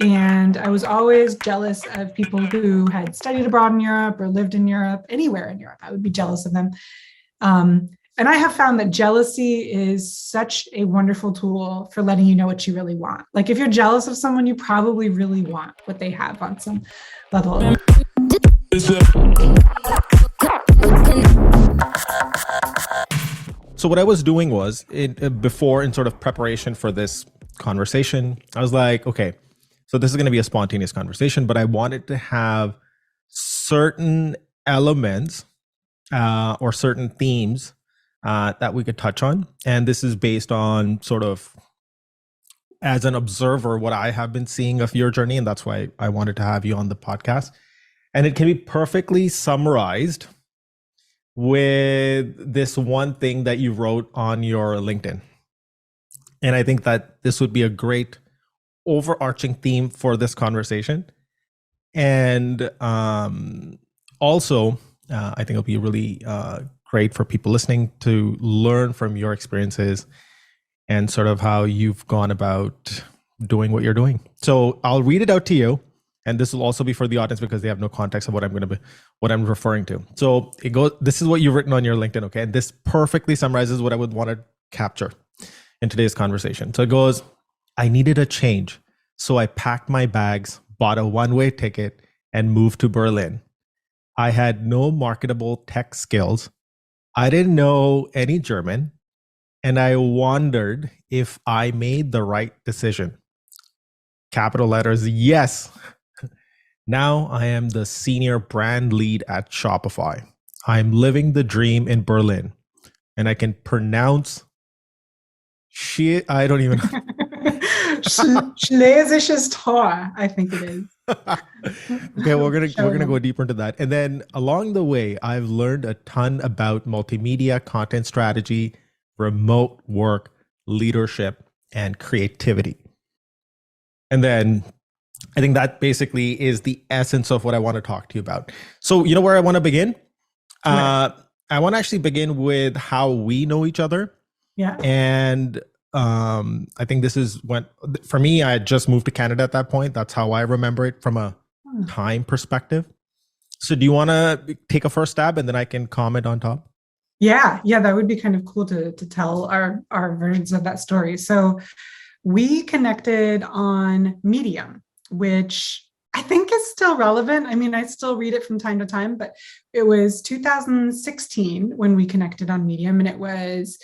And I was always jealous of people who had studied abroad in Europe or lived in Europe, anywhere in Europe. I would be jealous of them. And I have found that jealousy is such a wonderful tool for letting you know what you really want. Like if you're jealous of someone, you probably really want what they have on some level. So what I was doing was before in sort of preparation for this conversation, I was like, okay, so this is going to be a spontaneous conversation, but I wanted to have certain elements or certain themes that we could touch on. And this is based on sort of as an observer, what I have been seeing of your journey. And that's why I wanted to have you on the podcast. And it can be perfectly summarized with this one thing that you wrote on your LinkedIn. And I think that this would be a great overarching theme for this conversation. And also, I think it'll be really great for people listening to learn from your experiences and sort of how you've gone about doing what you're doing. So I'll read it out to you. And this will also be for the audience because they have no context of what I'm referring to. So it goes, this is what you've written on your LinkedIn, okay? And this perfectly summarizes what I would want to capture in today's conversation. So it goes, I needed a change. So I packed my bags, bought a one-way ticket, and moved to Berlin. I had no marketable tech skills. I didn't know any German. And I wondered if I made the right decision. Capital letters, yes. Now I am the senior brand lead at Shopify. I'm living the dream in Berlin. And I can pronounce shit. I don't even know. Schlesisches Tor, I think it is. Okay, we're gonna go deeper into that. And then along the way, I've learned a ton about multimedia, content strategy, remote work, leadership, and creativity. And then I think that basically is the essence of what I want to talk to you about. So you know where I want to begin? I want to actually begin with how we know each other. Yeah. And I think this is when, for me, I had just moved to Canada at that point. That's how I remember it from a time perspective. So do you want to take a first stab and then I can comment on top? Yeah, that would be kind of cool to tell our versions of that story. So we connected on Medium, which I think is still relevant. I mean, I still read it from time to time, but it was 2016 when we connected on Medium, and it was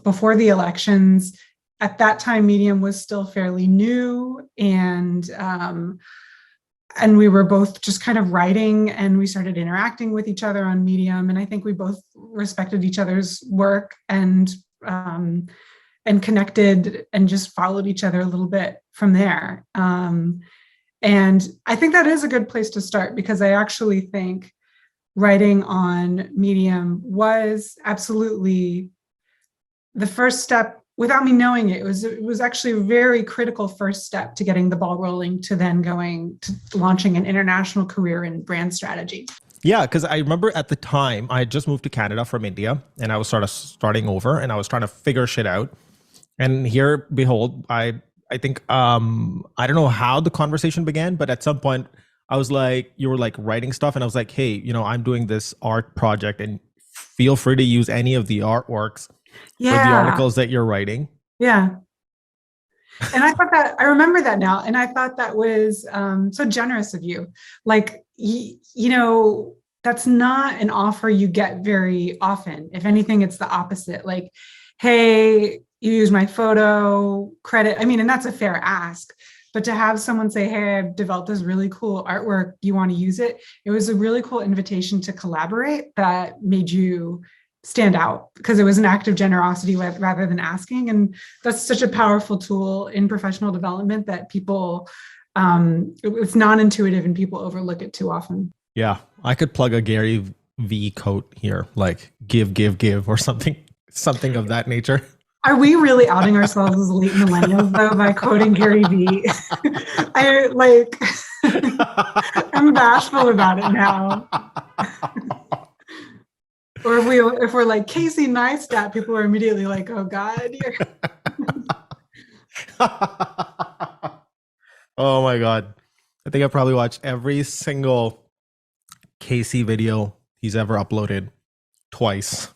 before the elections. At that time, Medium was still fairly new, and we were both just kind of writing, and we started interacting with each other on Medium. And I think we both respected each other's work and connected and just followed each other a little bit from there. And I think that is a good place to start, because I actually think writing on Medium was absolutely the first step. Without me knowing it, it was actually a very critical first step to getting the ball rolling, to then going to launching an international career in brand strategy. Yeah, because I remember at the time I had just moved to Canada from India, and I was sort of starting over, and I was trying to figure shit out. And here, behold, I think I don't know how the conversation began, but at some point I was like, you were like writing stuff, and I was like, hey, you know, I'm doing this art project, and feel free to use any of the artworks for the articles that you're writing. Yeah. And I thought that, I remember that now. And I thought that was so generous of you. Like, you know, that's not an offer you get very often. If anything, it's the opposite. Like, hey, you use my photo, credit. I mean, and that's a fair ask. But to have someone say, hey, I've developed this really cool artwork, you want to use it? It was a really cool invitation to collaborate that made you stand out, because it was an act of generosity rather than asking. And that's such a powerful tool in professional development that people, it's non-intuitive and people overlook it too often. Yeah, I could plug a Gary V quote here, like give, or something of that nature. Are we really outing ourselves as late millennials though by quoting Gary Vee? I'm bashful about it now. Or if we're like Casey Neistat, people are immediately like, "Oh God, you're." Oh my God. I think I probably watched every single Casey video he's ever uploaded twice.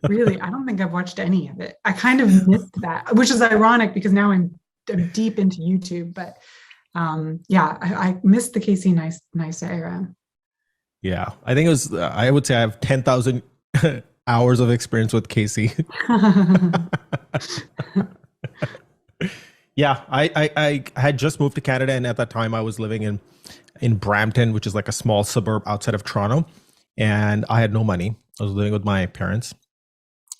Really, I don't think I've watched any of it. I kind of missed that, which is ironic because now I'm deep into YouTube. But yeah, I missed the Casey Nice era. Yeah. I think it was, I would say I have 10,000 hours of experience with Casey. Yeah. I had just moved to Canada. And at that time I was living in Brampton, which is like a small suburb outside of Toronto. And I had no money. I was living with my parents,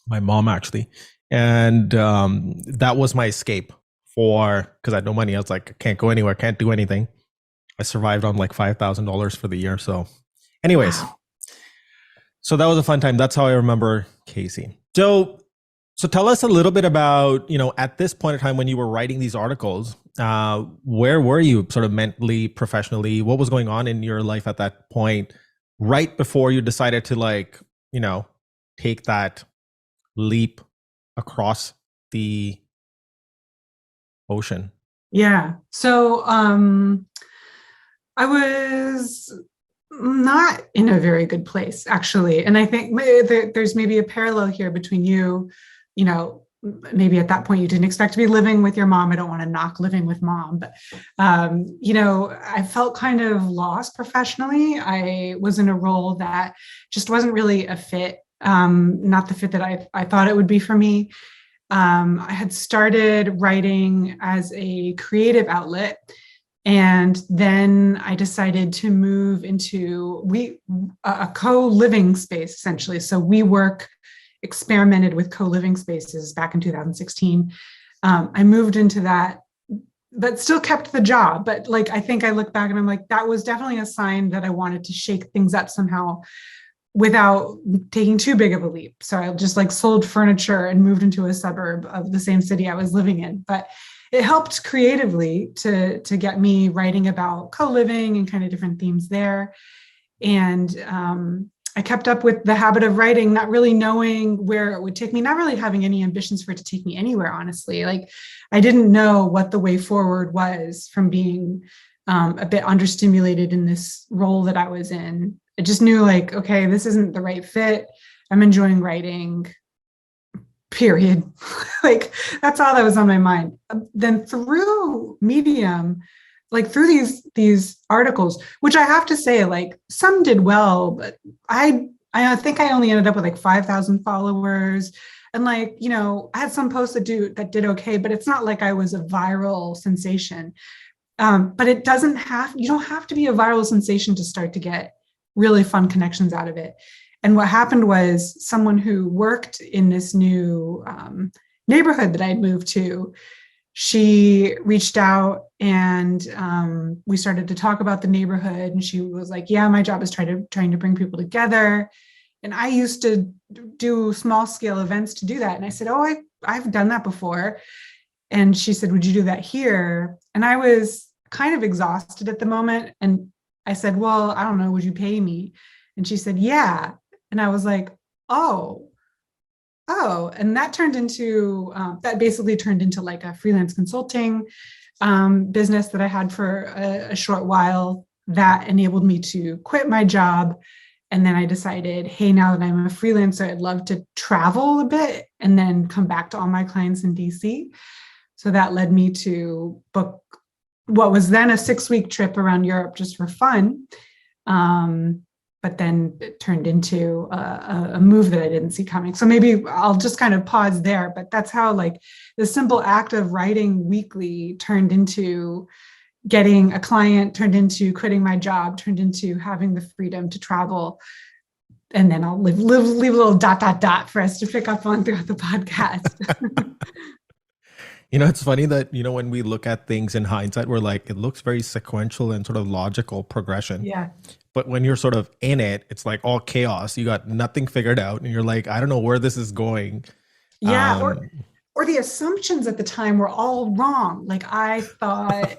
my mom actually. And that was my escape because I had no money. I was like, I can't go anywhere, can't do anything. I survived on like $5,000 for the year. So anyways, Wow. so that was a fun time. That's how I remember Casey. So tell us a little bit about, at this point in time when you were writing these articles, where were you sort of mentally, professionally? What was going on in your life at that point, right before you decided to take that leap across the ocean? Yeah. So I was not in a very good place, actually. And I think there's maybe a parallel here between you know, maybe at that point you didn't expect to be living with your mom. I don't want to knock living with mom, but, I felt kind of lost professionally. I was in a role that just wasn't really a fit, not the fit that I thought it would be for me. I had started writing as a creative outlet. And then I decided to move into a co-living space, essentially. So WeWork experimented with co-living spaces back in 2016. I moved into that, but still kept the job. But like, I think I look back and I'm like, that was definitely a sign that I wanted to shake things up somehow without taking too big of a leap. So I just like sold furniture and moved into a suburb of the same city I was living in. But it helped creatively to get me writing about co-living and kind of different themes there. And I kept up with the habit of writing, not really knowing where it would take me, not really having any ambitions for it to take me anywhere, honestly. Like I didn't know what the way forward was from being a bit understimulated in this role that I was in. I just knew like, okay, this isn't the right fit. I'm enjoying writing, period. Like that's all that was on my mind. Then through Medium, like through these articles, which I have to say, like some did well, but I think I only ended up with like 5,000 followers. And like, I had some posts that did okay, but it's not like I was a viral sensation. But you don't have to be a viral sensation to start to get really fun connections out of it. And what happened was someone who worked in this new neighborhood that I'd moved to, she reached out and we started to talk about the neighborhood. And she was like, yeah, my job is trying to bring people together. And I used to do small scale events to do that. And I said, oh, I've done that before. And she said, would you do that here? And I was kind of exhausted at the moment. And I said, well, I don't know, would you pay me? And she said, yeah. And I was like, oh. And that basically turned into like a freelance consulting business that I had for a short while that enabled me to quit my job. And then I decided, hey, now that I'm a freelancer, I'd love to travel a bit and then come back to all my clients in DC. So that led me to book what was then a 6-week trip around Europe just for fun. But then it turned into a move that I didn't see coming. So maybe I'll just kind of pause there, but that's how like the simple act of writing weekly turned into getting a client, turned into quitting my job, turned into having the freedom to travel. And then I'll leave a little ... for us to pick up on throughout the podcast. It's funny that, when we look at things in hindsight, we're like, it looks very sequential and sort of logical progression. Yeah. But when you're sort of in it, it's like all chaos. You got nothing figured out and you're like, I don't know where this is going. Yeah. Or the assumptions at the time were all wrong. Like I thought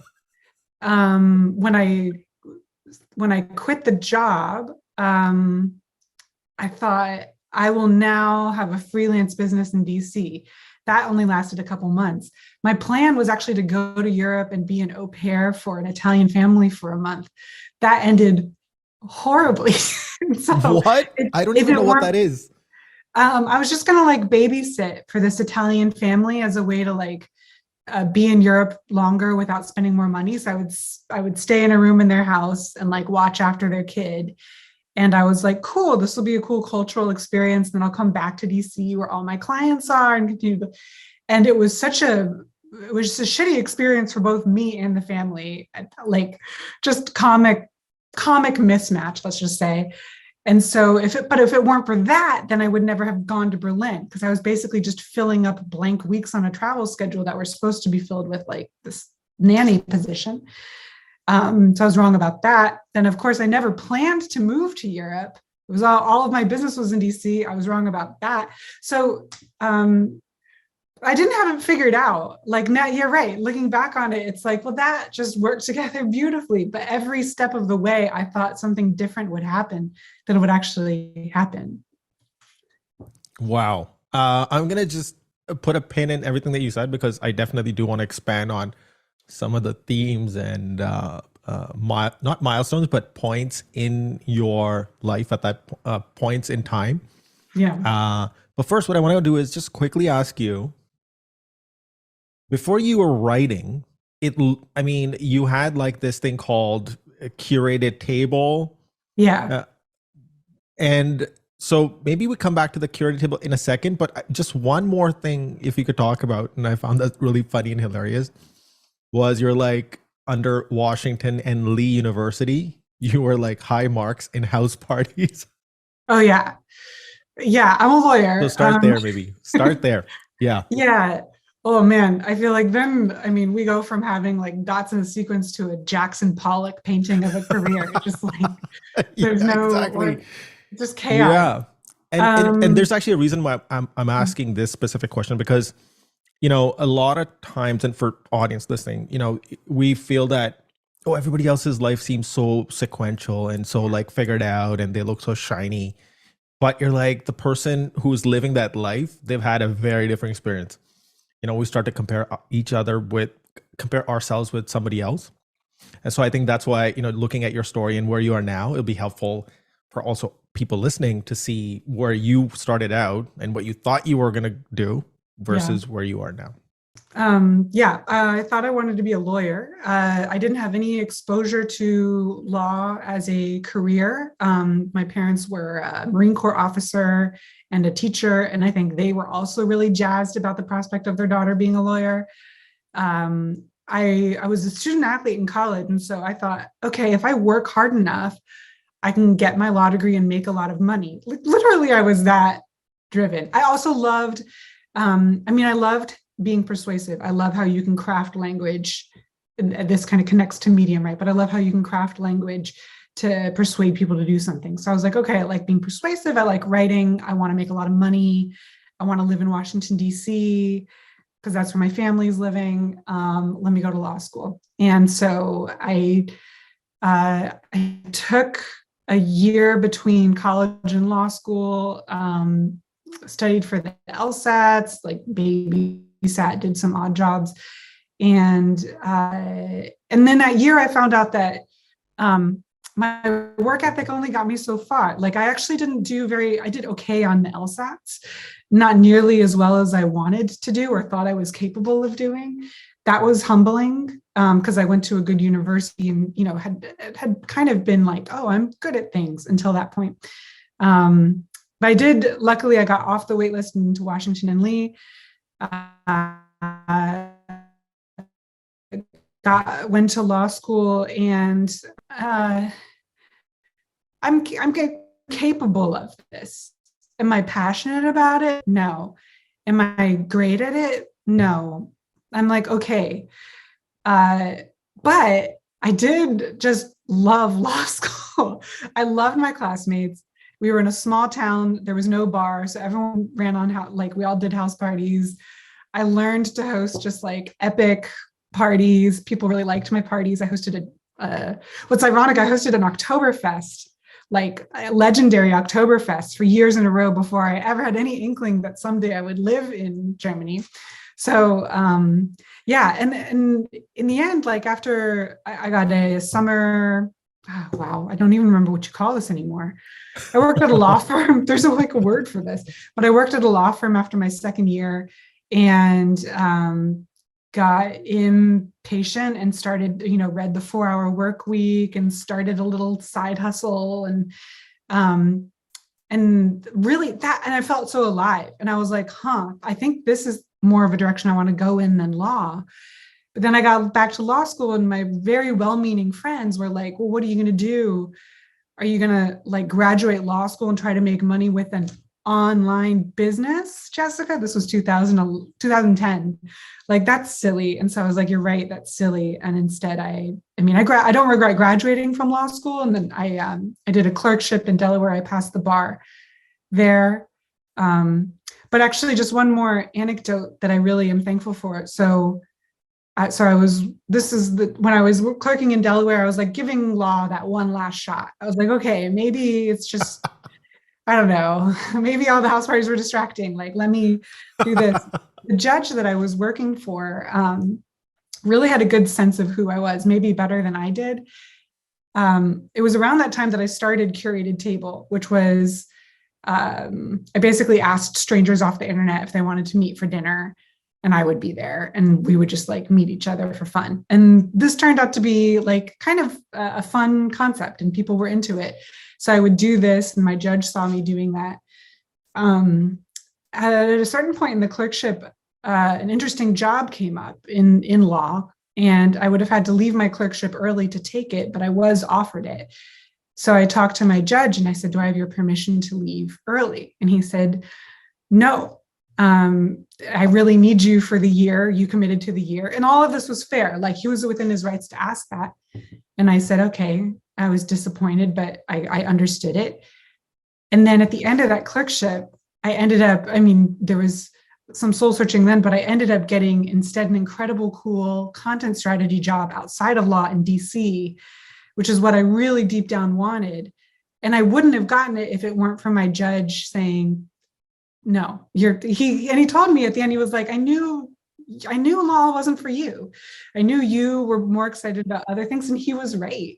when I quit the job, I thought I will now have a freelance business in DC. That only lasted a couple months. My plan was actually to go to Europe and be an au pair for an Italian family for a month. That ended horribly. So What? I don't if even it know what that weren't, is. I was just gonna like babysit for this Italian family as a way to like be in Europe longer without spending more money. So I would stay in a room in their house and like watch after their kid. And I was like, cool, this will be a cool cultural experience. And then I'll come back to DC where all my clients are and continue to, and it was it was just a shitty experience for both me and the family. Like just comic mismatch, let's just say. And so if it weren't for that, then I would never have gone to Berlin, because I was basically just filling up blank weeks on a travel schedule that were supposed to be filled with like this nanny position. So I was wrong about that. Then of course I never planned to move to Europe. It was all of my business was in DC. I was wrong about that. So I didn't have it figured out. Like now, you're right. Looking back on it, it's like, well, that just worked together beautifully. But every step of the way, I thought something different would happen than it would actually happen. Wow. I'm going to just put a pin in everything that you said, because I definitely do want to expand on some of the themes and not milestones, but points in your life at that points in time. Yeah. But first, what I want to do is just quickly ask you, before you were writing it, I mean, you had like this thing called a curated table. Yeah. And so maybe we come back to the curated table in a second, but just one more thing, if you could talk about, and I found that really funny and hilarious, was you're like under Washington and Lee University, you were like high marks in house parties. Oh, yeah. Yeah. I'm a lawyer. So start there, maybe. Start there. Yeah. Yeah. Oh man, I feel like then, I mean, we go from having like dots in a sequence to a Jackson Pollock painting of a career. It's just like there's Yeah, no exactly. like just chaos. Yeah. And Um, there's actually a reason why I'm asking this specific question, because a lot of times, and for audience listening, we feel that, oh, everybody else's life seems so sequential and so like figured out and they look so shiny. But you're like, the person who's living that life, they've had a very different experience. We start to compare ourselves with somebody else. And so I think that's why, looking at your story and where you are now, it'll be helpful for also people listening to see where you started out and what you thought you were going to do versus where you are now. I thought I wanted to be a lawyer. I didn't have any exposure to law as a career. My parents were a Marine Corps officer and a teacher, and I think they were also really jazzed about the prospect of their daughter being a lawyer. I was a student athlete in college, and so I thought, okay, if I work hard enough, I can get my law degree and make a lot of money. Literally, I was that driven. I also loved, I loved being persuasive. I love how you can craft language. And this kind of connects to medium, right? But I love how you can craft language to persuade people to do something. So I was like, okay, I like being persuasive. I like writing. I want to make a lot of money. I want to live in Washington, D.C., because that's where my family's living. Let me go to law school. And so I took a year between college and law school, studied for the LSATs, like babysat, did some odd jobs. And then that year I found out that my work ethic only got me so far. Like I actually I did okay on the LSATs, not nearly as well as I wanted to do or thought I was capable of doing. That was humbling because I went to a good university and, had kind of been like, oh, I'm good at things until that point. But luckily I got off the wait list into Washington and Lee. Went to law school, and I'm capable of this. Am I passionate about it? No. Am I great at it? No. I'm like, okay. But I did just love law school. I loved my classmates. We were in a small town. There was no bar. So everyone ran on we all did house parties. I learned to host just like epic parties. People really liked my parties. I hosted what's ironic, I hosted an Oktoberfest like legendary Oktoberfest for years in a row before I ever had any inkling that someday I would live in Germany. So yeah, and in the end, like after I got a summer, oh, wow, I don't even remember what you call this anymore. I worked at a law firm. There's like a word for this, but I worked at a law firm after my second year, and got impatient and started, read the 4-Hour Work Week and started a little side hustle, and really that, and I felt so alive. And I was like, I think this is more of a direction I want to go in than law. But then I got back to law school, and my very well-meaning friends were like, well, what are you going to do? Are you going to like graduate law school and try to make money with an online business, Jessica? This was 2010. Like, that's silly. And so I was like, you're right, that's silly. And instead I don't regret graduating from law school. And then I did a clerkship in Delaware. I passed the bar there. But actually, just one more anecdote that I really am thankful for. So when I was clerking in Delaware, I was like giving law that one last shot. I was like, okay, maybe it's just, I don't know, maybe all the house parties were distracting. Like, let me do this. The judge that I was working for really had a good sense of who I was, maybe better than I did. It was around that time that I started Curated Table, which was, I basically asked strangers off the internet if they wanted to meet for dinner, and I would be there, and we would just like meet each other for fun. And this turned out to be like kind of a fun concept, and people were into it. So I would do this, and my judge saw me doing that. At a certain point in the clerkship, an interesting job came up in law, and I would have had to leave my clerkship early to take it, but I was offered it. So I talked to my judge, and I said, do I have your permission to leave early? And he said, no. I really need you for the year. You committed to the year. And all of this was fair. Like, he was within his rights to ask that. And I said, okay. I was disappointed, but I understood it. And then at the end of that clerkship, I ended up, there was some soul searching then, but I ended up getting instead an incredible, cool content strategy job outside of law in DC, which is what I really deep down wanted. And I wouldn't have gotten it if it weren't for my judge saying, no, he told me at the end, he was like, I knew law wasn't for you. I knew you were more excited about other things. And he was right.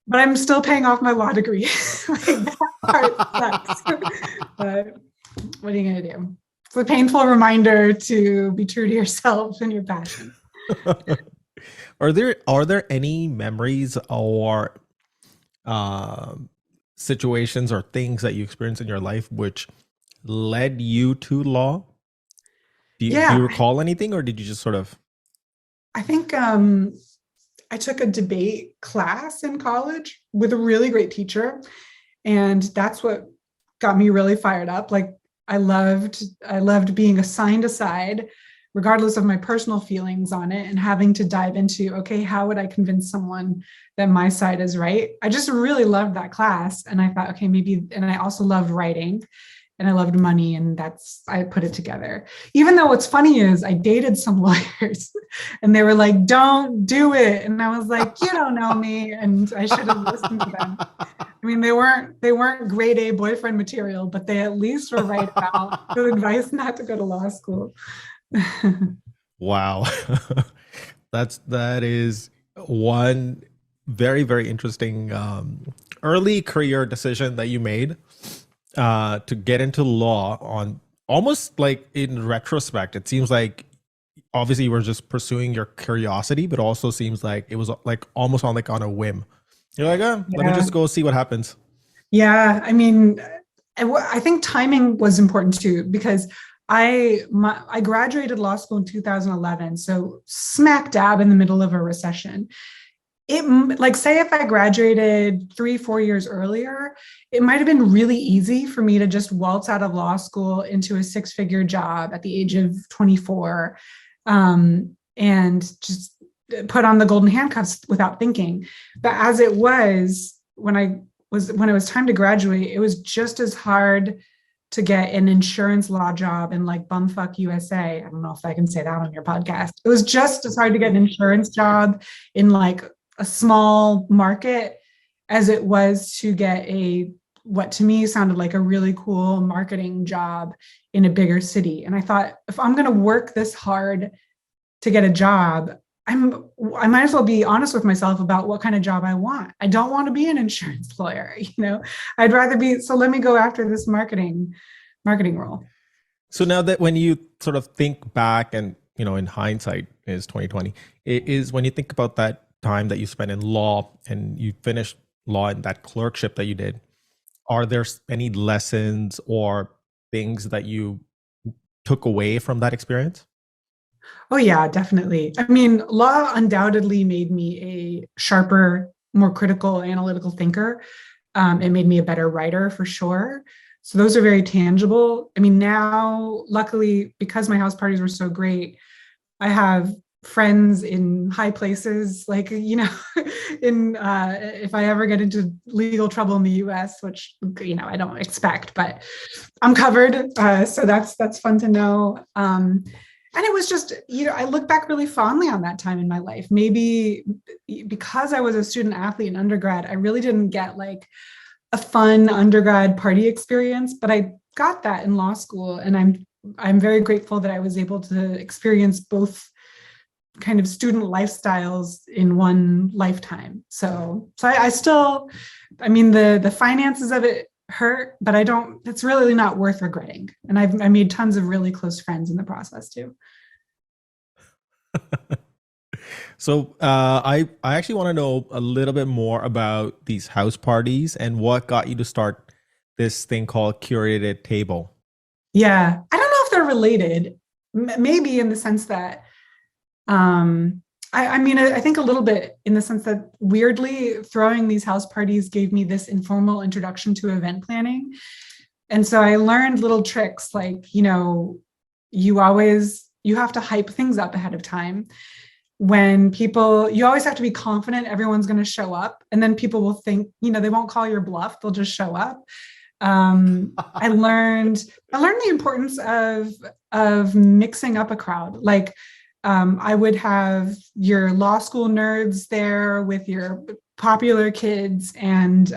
But I'm still paying off my law degree. Like, that part sucks. But what are you going to do? It's a painful reminder to be true to yourself and your passion. Are there any memories or situations or things that you experienced in your life which led you to law? Do you recall anything, or did you just sort of? I think I took a debate class in college with a really great teacher, and that's what got me really fired up. Like, I loved being assigned a side, regardless of my personal feelings on it, and having to dive into, okay, how would I convince someone that my side is right? I just really loved that class. And I thought, okay, maybe, and I also loved writing, and I loved money, and I put it together. Even though what's funny is I dated some lawyers, and they were like, don't do it. And I was like, you don't know me, and I should have listened to them. They weren't grade A boyfriend material, but they at least were right about good advice not to go to law school. Wow. That is one very, very interesting early career decision that you made. To get into law, on almost like in retrospect, it seems like obviously you were just pursuing your curiosity, but also seems like it was like almost on a whim. You're like, let me just go see what happens. Yeah. I think timing was important too, because I graduated law school in 2011. So smack dab in the middle of a recession. Say if I graduated 3-4 years earlier, it might have been really easy for me to just waltz out of law school into a 6-figure job at the age of 24, and just put on the golden handcuffs without thinking. But as it was, when it was time to graduate, it was just as hard to get an insurance law job in like bumfuck USA. I don't know if I can say that on your podcast. It was just as hard to get an insurance job in like a small market as it was to get a what to me sounded like a really cool marketing job in a bigger city. And I thought, if I'm going to work this hard to get a job, I might as well be honest with myself about what kind of job I want. I don't want to be an insurance lawyer, I'd rather be, so let me go after this marketing role. So now that when you sort of think back and, in hindsight is 2020, it is when you think about that time that you spent in law and you finished law and that clerkship that you did, are there any lessons or things that you took away from that experience? Oh yeah, definitely. I mean, law undoubtedly made me a sharper, more critical, analytical thinker. It made me a better writer for sure. So those are very tangible. I mean, now, luckily, because my house parties were so great, I have friends in high places, like, if I ever get into legal trouble in the US, which, I don't expect, but I'm covered. So that's fun to know. And it was just, I look back really fondly on that time in my life. Maybe because I was a student athlete in undergrad, I really didn't get like a fun undergrad party experience, but I got that in law school. And I'm very grateful that I was able to experience both kind of student lifestyles in one lifetime. So I still, I mean, the finances of it hurt, but it's really not worth regretting. And I made tons of really close friends in the process too. So I actually want to know a little bit more about these house parties and what got you to start this thing called Curated Table. Yeah, I don't know if they're related. Maybe in the sense that, I think a little bit in the sense that weirdly throwing these house parties gave me this informal introduction to event planning. And so I learned little tricks like, you have to hype things up ahead of time. You always have to be confident everyone's going to show up. And then people will think, they won't call your bluff. They'll just show up. I learned the importance of mixing up a crowd. Like, I would have your law school nerds there with your popular kids, and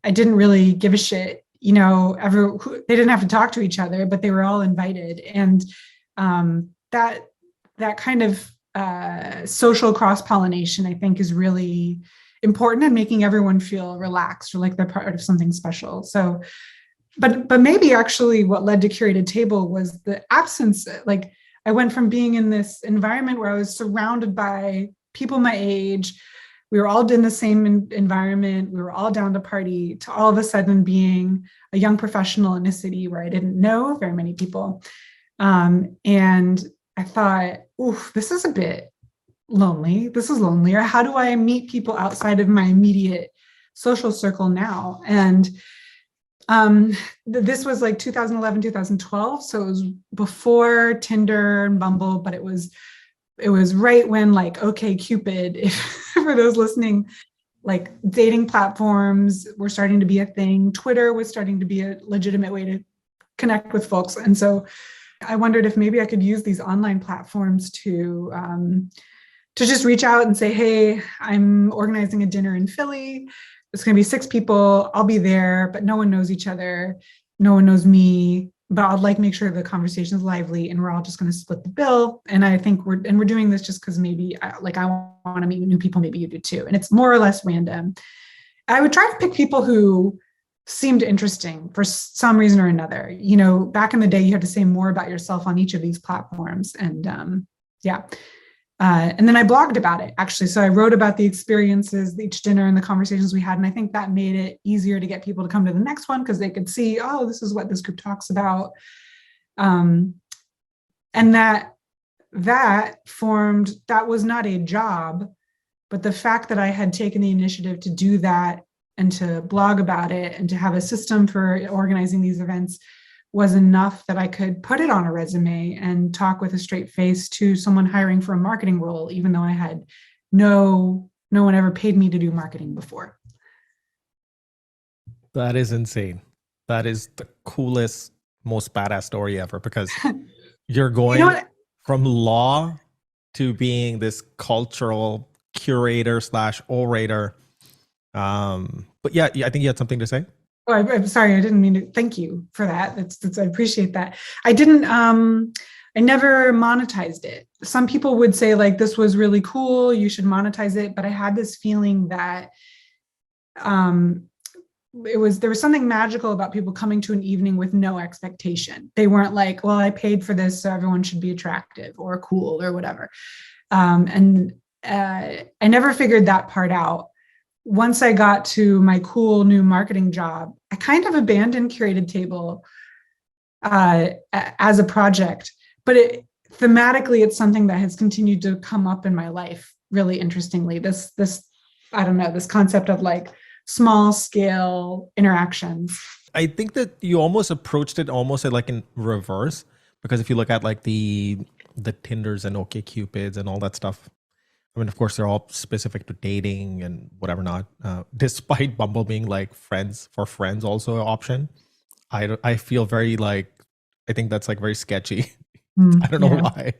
I didn't really give a shit. They didn't have to talk to each other, but they were all invited, and that kind of social cross-pollination, I think, is really important in making everyone feel relaxed or like they're part of something special. So, but maybe actually what led to Curated Table was the absence. Like, I went from being in this environment where I was surrounded by people my age. We were all in the same environment. We were all down to party, to all of a sudden being a young professional in a city where I didn't know very many people. And I thought, oof, this is a bit lonely. This is lonelier. How do I meet people outside of my immediate social circle now? And this was like 2011, 2012. So it was before Tinder and Bumble, but it was right when like OkCupid, for those listening, like dating platforms were starting to be a thing. Twitter was starting to be a legitimate way to connect with folks. And so I wondered if maybe I could use these online platforms to just reach out and say, hey, I'm organizing a dinner in Philly. It's going to be 6 people. I'll be there, but no one knows each other. No one knows me, but I'd make sure the conversation is lively, and we're all just going to split the bill. And I think we're doing this just because maybe I want to meet new people. Maybe you do too. And it's more or less random. I would try to pick people who seemed interesting for some reason or another. Back in the day, you had to say more about yourself on each of these platforms. And yeah. And then I blogged about it, actually. So I wrote about the experiences, each dinner, and the conversations we had. And I think that made it easier to get people to come to the next one because they could see, oh, this is what this group talks about. And that was not a job, but the fact that I had taken the initiative to do that and to blog about it and to have a system for organizing these events was enough that I could put it on a resume and talk with a straight face to someone hiring for a marketing role, even though I had no one ever paid me to do marketing before. That is insane. That is the coolest, most badass story ever, because you're going from law to being this cultural curator / orator But yeah, I think you had something to say. Oh, I'm sorry. I didn't mean to. Thank you for that. I appreciate that. I never monetized it. Some people would say like, this was really cool, you should monetize it. But I had this feeling that um, there was something magical about people coming to an evening with no expectation. They weren't like, well, I paid for this, so everyone should be attractive or cool or whatever. And I never figured that part out. Once I got to my cool new marketing job, I kind of abandoned Curated Table as a project, but thematically, it's something that has continued to come up in my life really interestingly. This I don't know, this concept of like small scale interactions. I think that you almost approached it almost like in reverse, because if you look at like the Tinders and OkCupids and all that stuff, I mean, of course, they're all specific to dating and whatever not. Despite Bumble being like friends for friends also an option, I feel very like, I think that's like very sketchy. I don't know why.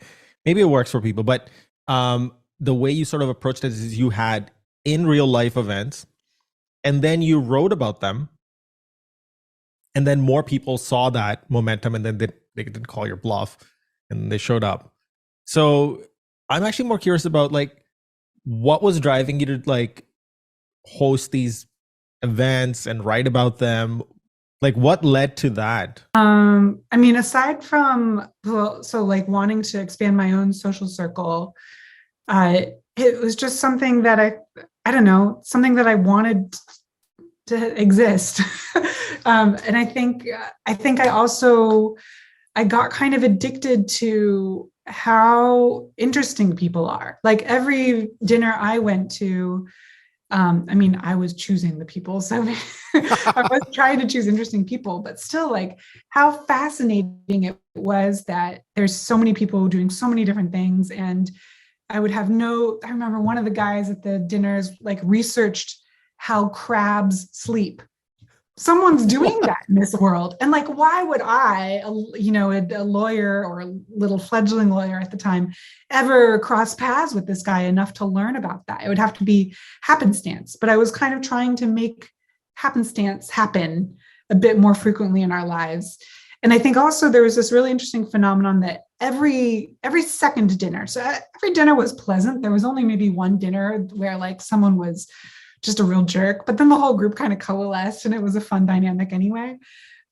Maybe it works for people, but the way you sort of approached it is you had in real life events, and then you wrote about them, and then more people saw that momentum, and then they didn't call your bluff, and they showed up. So I'm actually more curious about like, what was driving you to like host these events and write about them? Like, what led to that? I mean, aside from, well, so like wanting to expand my own social circle, it was just something that I don't know, something that I wanted to exist. And I also, I got kind of addicted to how interesting people are. Like every dinner I went to, I mean, I was choosing the people, so I was trying to choose interesting people, but still, like how fascinating it was that there's so many people doing so many different things. And I remember one of the guys at the dinners like researched how crabs sleep. Someone's doing that in this world. And like, why would a lawyer or a little fledgling lawyer at the time ever cross paths with this guy enough to learn about that? It would have to be happenstance. But I was kind of trying to make happenstance happen a bit more frequently in our lives. And I think also there was this really interesting phenomenon that every second dinner, so every dinner was pleasant. There was only maybe one dinner where like someone was just a real jerk, but then the whole group kind of coalesced and it was a fun dynamic anyway.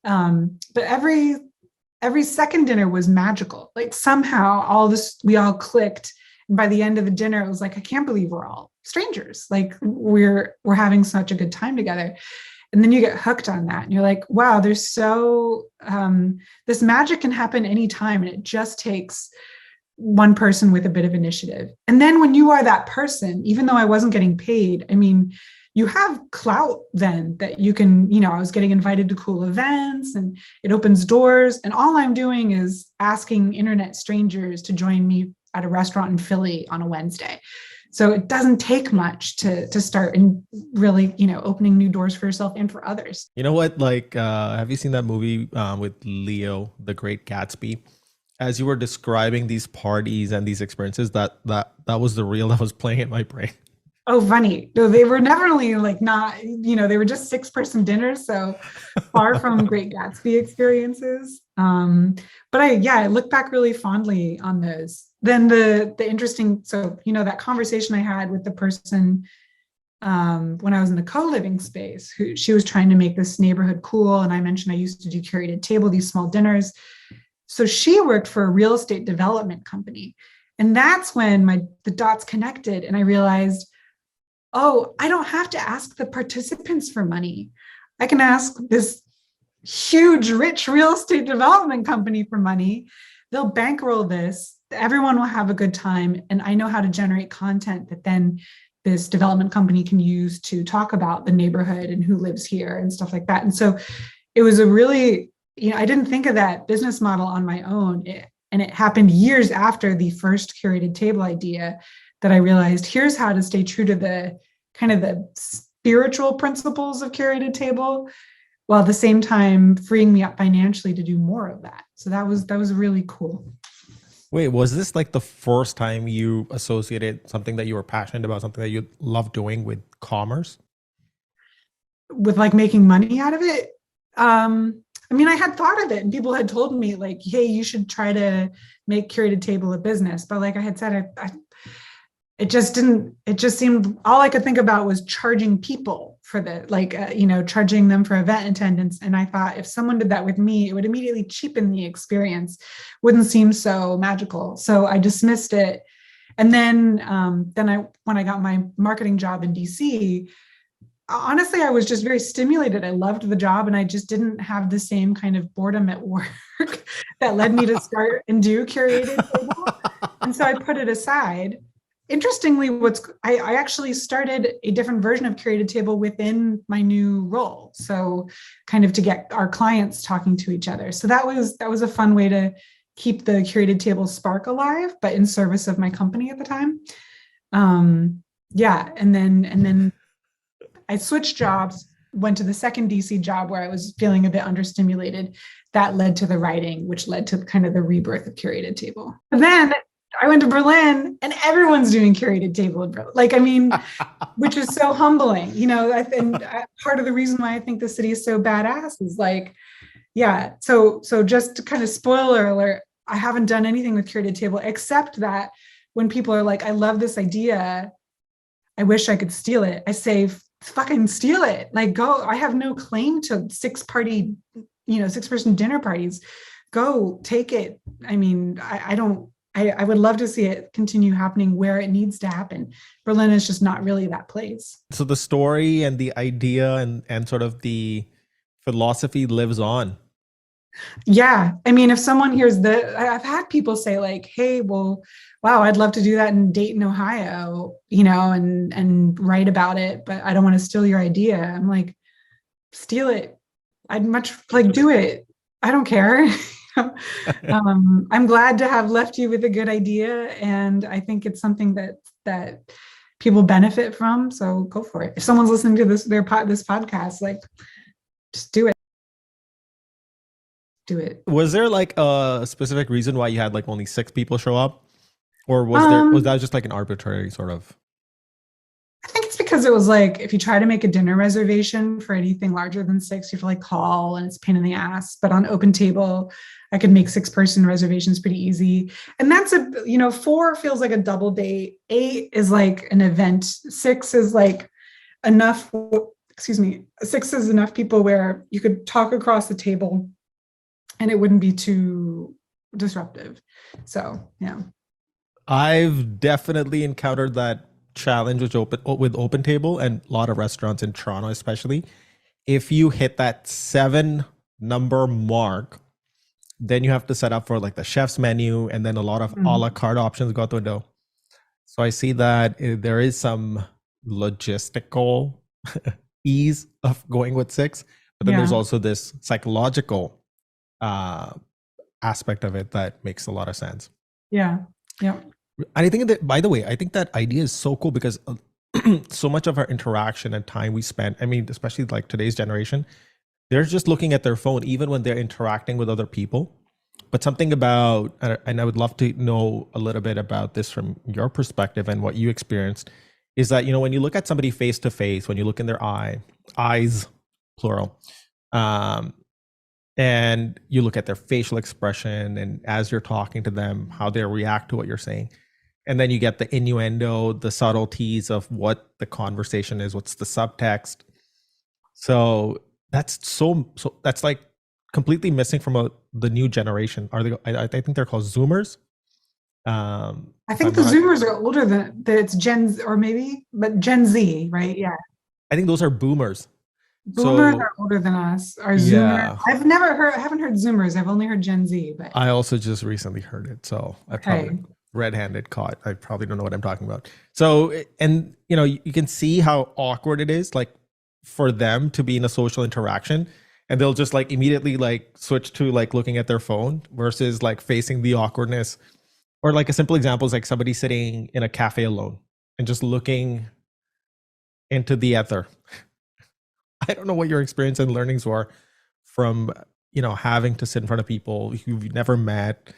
But every second dinner was magical. Like somehow we all clicked. And by the end of the dinner, it was like, I can't believe we're all strangers. Like we're having such a good time together. And then you get hooked on that and you're like, wow, this magic can happen anytime. And it just takes one person with a bit of initiative. And then when you are that person, even though I wasn't getting paid, I mean, you have clout then that you can, I was getting invited to cool events and it opens doors. And all I'm doing is asking internet strangers to join me at a restaurant in Philly on a Wednesday. So it doesn't take much to start and really, opening new doors for yourself and for others. You know what? Like, have you seen that movie with Leo, The Great Gatsby? As you were describing these parties and these experiences, that was the reel that was playing in my brain. Oh, funny. No, they were definitely like not, they were just 6-person dinners. So far from Great Gatsby experiences. But I look back really fondly on those. Then the interesting, so, that conversation I had with the person when I was in the co-living space, she was trying to make this neighborhood cool. And I mentioned I used to do Curated Table, these small dinners. So she worked for a real estate development company. And that's when the dots connected and I realized, oh, I don't have to ask the participants for money. I can ask this huge, rich real estate development company for money. They'll bankroll this. Everyone will have a good time. And I know how to generate content that then this development company can use to talk about the neighborhood and who lives here and stuff like that. And so it was a really, I didn't think of that business model on my own. And it happened years after the first Curated Table idea that I realized here's how to stay true to the kind of the spiritual principles of Curated Table, while at the same time freeing me up financially to do more of that. So that was really cool. Wait, was this like the first time you associated something that you were passionate about, something that you love doing with commerce? with like making money out of it. I mean, I had thought of it and people had told me like, hey, you should try to make Curated Table a business. But like I had said, it just didn't, it just seemed, all I could think about was charging people for the, like, charging them for event attendance. And I thought if someone did that with me, it would immediately cheapen the experience, wouldn't seem so magical. So I dismissed it. And then when I got my marketing job in DC, honestly, I was just very stimulated. I loved the job and I just didn't have the same kind of boredom at work that led me to start and do Curated Table. And so I put it aside. Interestingly, I actually started a different version of Curated Table within my new role. So kind of to get our clients talking to each other. So that was a fun way to keep the Curated Table spark alive, but in service of my company at the time. Yeah. And then I switched jobs, went to the second DC job where I was feeling a bit understimulated. That led to the writing, which led to kind of the rebirth of Curated Table. And then I went to Berlin and everyone's doing Curated Table in Berlin. Like, I mean, which is so humbling, and part of the reason why I think the city is so badass is like, yeah. So just to kind of spoiler alert, I haven't done anything with Curated Table except that when people are like, I love this idea, I wish I could steal it. I say, fucking steal it. Like, go. I have no claim to six-person dinner parties. Go take it. I mean, I would love to see it continue happening where it needs to happen. Berlin is just not really that place. So the story and the idea and sort of the philosophy lives on. Yeah. I mean, if someone hears I've had people say like, hey, well, wow, I'd love to do that in Dayton, Ohio, and write about it, but I don't want to steal your idea. I'm like, steal it. I'd much like do it. I don't care. I'm glad to have left you with a good idea. And I think it's something that people benefit from. So go for it. If someone's listening to this podcast, like, just do it. Do it. Was there like a specific reason why you had like only 6 people show up? Or was that just like an arbitrary sort of? I think it's because it was like, if you try to make a dinner reservation for anything larger than 6, you have to like call and it's a pain in the ass. But on Open Table, I could make 6-person reservations pretty easy. And that's 4 feels like a double date. 8 is like an event. 6 is like enough, 6 is enough people where you could talk across the table and it wouldn't be too disruptive. So, yeah. I've definitely encountered that challenge with Open Table, and a lot of restaurants in Toronto, especially. If you hit that 7 number mark, then you have to set up for like the chef's menu, and then a lot of a la carte options go out the window. So I see that there is some logistical ease of going with 6, but then there's also this psychological aspect of it that makes a lot of sense. Yeah. And I think that, by the way, I think that idea is so cool because so much of our interaction and time we spend, I mean, especially like today's generation, they're just looking at their phone, even when they're interacting with other people. But something about, and I would love to know a little bit about this from your perspective and what you experienced, is that, when you look at somebody face to face, when you look in their eyes, plural, and you look at their facial expression, and as you're talking to them, how they react to what you're saying. And then you get the innuendo, the subtleties of what the conversation is, what's the subtext. So that's that's like completely missing from the new generation. Are they? I think they're called Zoomers. I think the Zoomers are older than it's Gen Z, right? Yeah. I think those are Boomers. Boomers are older than us. Are Zoomers? I haven't heard Zoomers. I've only heard Gen Z. But I also just recently heard it, so I probably red-handed caught. I probably don't know what I'm talking about. So, and you can see how awkward it is, like for them to be in a social interaction, and they'll just like immediately like switch to like looking at their phone versus like facing the awkwardness. Or like a simple example is like somebody sitting in a cafe alone and just looking into the ether. I don't know what your experience and learnings were from, having to sit in front of people you've never met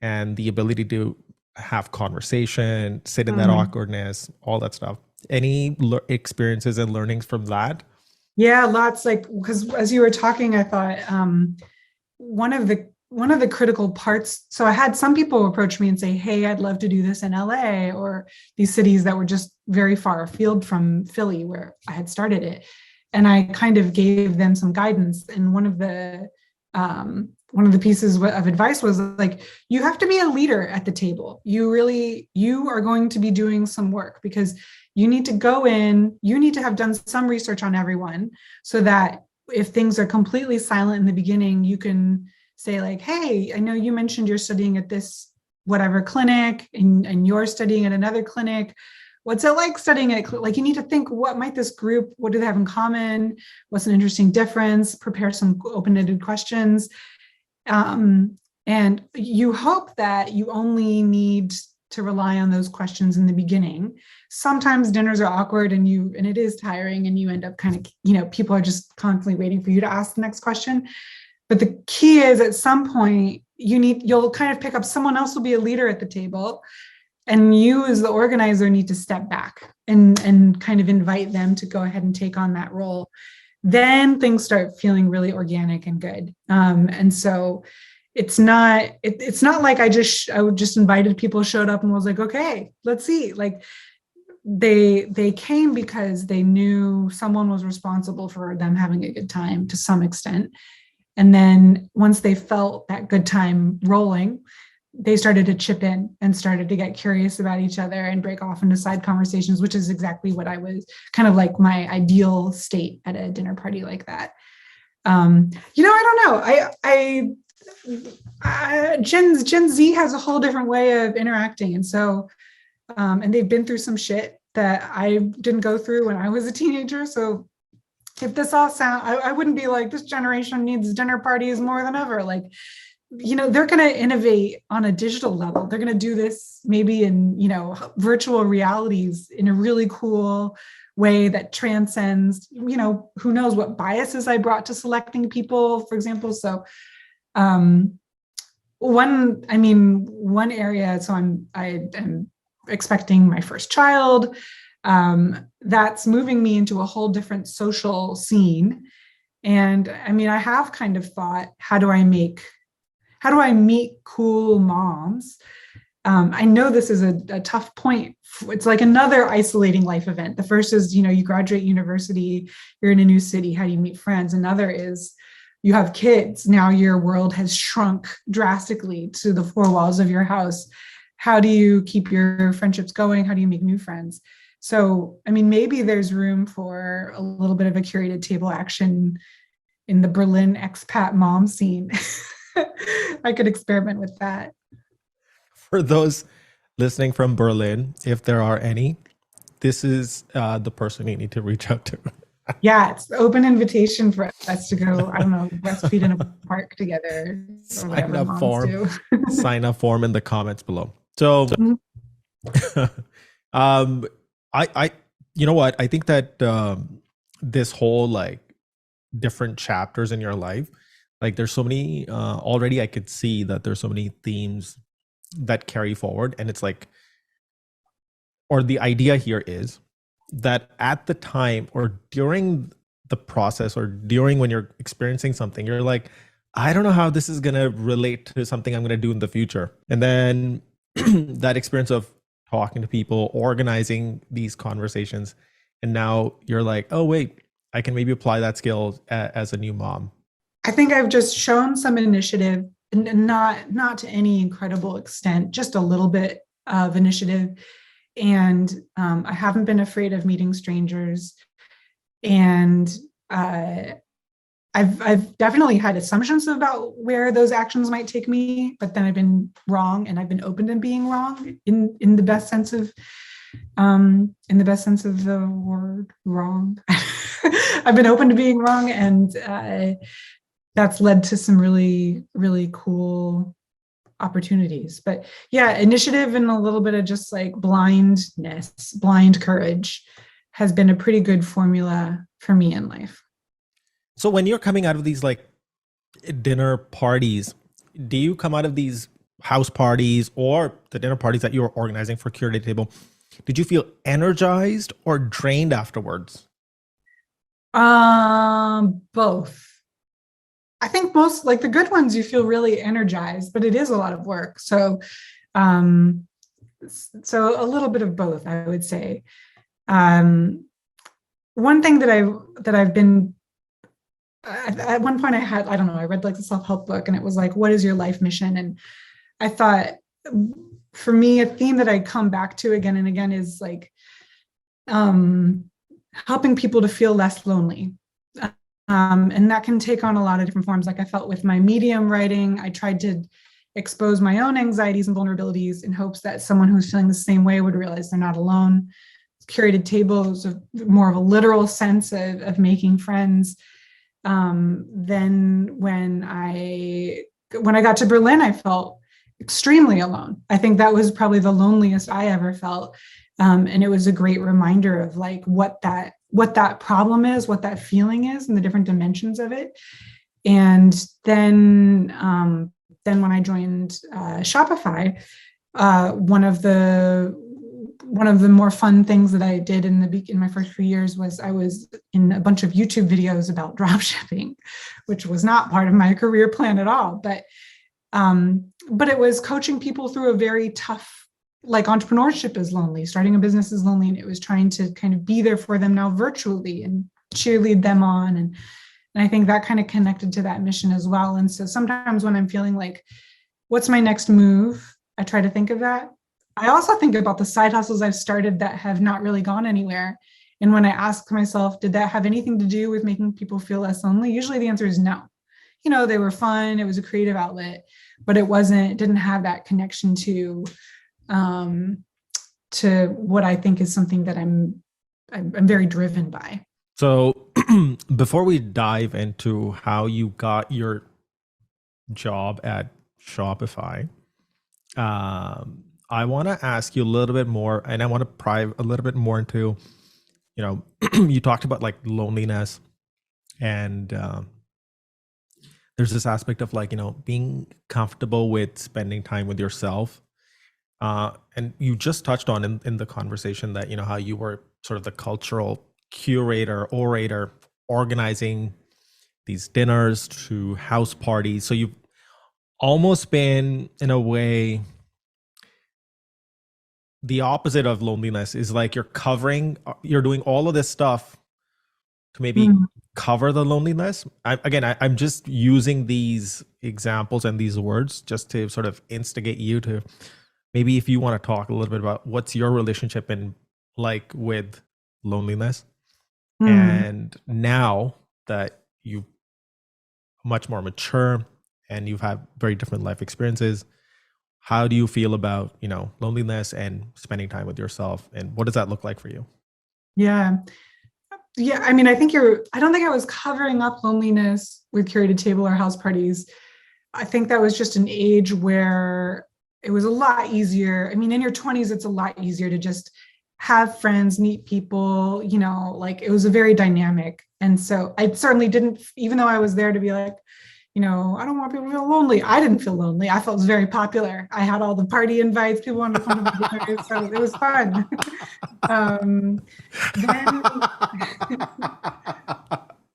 and the ability to have conversation, sit in that awkwardness, all that stuff. Any experiences and learnings from that? Yeah, lots, like, because as you were talking, I thought one of the critical parts. So I had some people approach me and say, "Hey, I'd love to do this in LA," or these cities that were just very far afield from Philly, where I had started it. And I kind of gave them some guidance. And one of the pieces of advice was like, you have to be a leader at the table. You are going to be doing some work, because you need to go in, you need to have done some research on everyone, so that if things are completely silent in the beginning, you can say like, hey, I know you mentioned you're studying at this whatever clinic, and you're studying at another clinic. What's it like studying at, like, you need to think, what might this group, what do they have in common? What's an interesting difference? Prepare some open-ended questions. And you hope that you only need to rely on those questions in the beginning. Sometimes dinners are awkward and it is tiring, and you end up kind of, people are just constantly waiting for you to ask the next question. But the key is, at some point, you'll kind of pick up, someone else will be a leader at the table, and you as the organizer need to step back and kind of invite them to go ahead and take on that role. Then things start feeling really organic and good. And so it's not like I just invited people, showed up and was like, okay, let's see. Like, they came because they knew someone was responsible for them having a good time to some extent. And then once they felt that good time rolling, they started to chip in and started to get curious about each other and break off into side conversations, which is exactly what I was kind of like my ideal state at a dinner party like that. I don't know. Gen Z has a whole different way of interacting. And so, and they've been through some shit that I didn't go through when I was a teenager. So if this all I wouldn't be like, this generation needs dinner parties more than ever. Like, they're going to innovate on a digital level. They're going to do this maybe in, virtual realities in a really cool way that transcends, who knows what biases I brought to selecting people, for example. So one area, so I am expecting my first child. That's moving me into a whole different social scene. And I have kind of thought, how do I meet cool moms? I know this is a tough point. It's like another isolating life event. The first is, you graduate university, you're in a new city, how do you meet friends? Another is you have kids. Now your world has shrunk drastically to the four walls of your house. How do you keep your friendships going? How do you make new friends? So, maybe there's room for a little bit of a curated table action in the Berlin expat mom scene. I could experiment with that. For those listening from Berlin, if there are any, this is the person you need to reach out to. Yeah, it's open invitation for us to go, I don't know, breastfeed in a park together. Sign up form. Sign up form in the comments below. So, I you know what? I think that this whole like different chapters in your life, like there's so many already I could see that there's so many themes that carry forward. And it's like, or the idea here is that at the time or during the process or during when you're experiencing something, you're like, I don't know how this is going to relate to something I'm going to do in the future. And then that experience of talking to people, organizing these conversations, and now you're like, oh, wait, I can maybe apply that skill as a new mom. I think I've just shown some initiative, and not to any incredible extent, just a little bit of initiative. And I haven't been afraid of meeting strangers. And I've definitely had assumptions about where those actions might take me, but then I've been wrong, and I've been open to being wrong in the best sense of the word, wrong. I've been open to being wrong, and that's led to some really, really cool opportunities. But yeah, initiative and a little bit of just like blind courage has been a pretty good formula for me in life. So when you're coming out of these like dinner parties, do you come out of these house parties or the dinner parties that you were organizing for Curated Table? Did you feel energized or drained afterwards? Both. I think most, like the good ones, you feel really energized, but it is a lot of work. Um, so a little bit of both, I would say. Um, One thing that I've been at one point I had, I don't know, I read like a self-help book and it was like, what is your life mission? And I thought, for me, a theme that I come back to again and again is like um, helping people to feel less lonely. And that can take on a lot of different forms. Like I felt with my Medium writing, I tried to expose my own anxieties and vulnerabilities in hopes that someone who's feeling the same way would realize they're not alone. Curated tables of more of a literal sense of making friends. Then when I got to Berlin, I felt extremely alone. I think that was probably the loneliest I ever felt. And it was a great reminder of like what that problem is, what that feeling is, and the different dimensions of it. And then when I joined Shopify, one of the more fun things that I did in my first few years was I was in a bunch of YouTube videos about drop shipping, which was not part of my career plan at all. But it was coaching people through a very tough, like entrepreneurship is lonely, starting a business is lonely, and it was trying to kind of be there for them now virtually and cheerlead them on. And I think that kind of connected to that mission as well. And so sometimes when I'm feeling like, what's my next move? I try to think of that. I also think about the side hustles I've started that have not really gone anywhere. And when I ask myself, did that have anything to do with making people feel less lonely? Usually the answer is no. They were fun. It was a creative outlet, but it didn't have that connection to what I think is something that I'm very driven by. So before we dive into how you got your job at Shopify, I want to ask you a little bit more, and I want to pry a little bit more into, you talked about like loneliness, and there's this aspect of like, being comfortable with spending time with yourself. And you just touched on in the conversation that, how you were sort of the cultural curator, orator, organizing these dinners to house parties. So you've almost been, in a way, the opposite of loneliness is like you're doing all of this stuff to maybe cover the loneliness. I'm just using these examples and these words just to sort of instigate you to maybe, if you want to talk a little bit about what's your relationship with loneliness. And now that you're much more mature and you've had very different life experiences, how do you feel about, loneliness and spending time with yourself? And what does that look like for you? Yeah. Yeah. I mean, I don't think I was covering up loneliness with curated table or house parties. I think that was just an age where it was a lot easier. I mean, in your 20s, it's a lot easier to just have friends, meet people, like it was a very dynamic. And so I certainly didn't, even though I was there to be like, I don't want people to feel lonely. I didn't feel lonely. I felt very popular. I had all the party invites. People wanted to come to my dinner, so it was fun. Then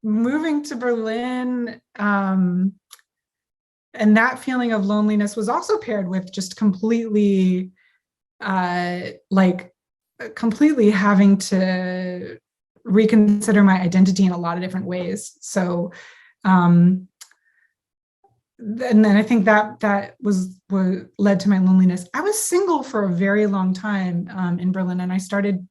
moving to Berlin, and that feeling of loneliness was also paired with just completely having to reconsider my identity in a lot of different ways. So, and then I think that was what led to my loneliness. I was single for a very long time in Berlin, and I started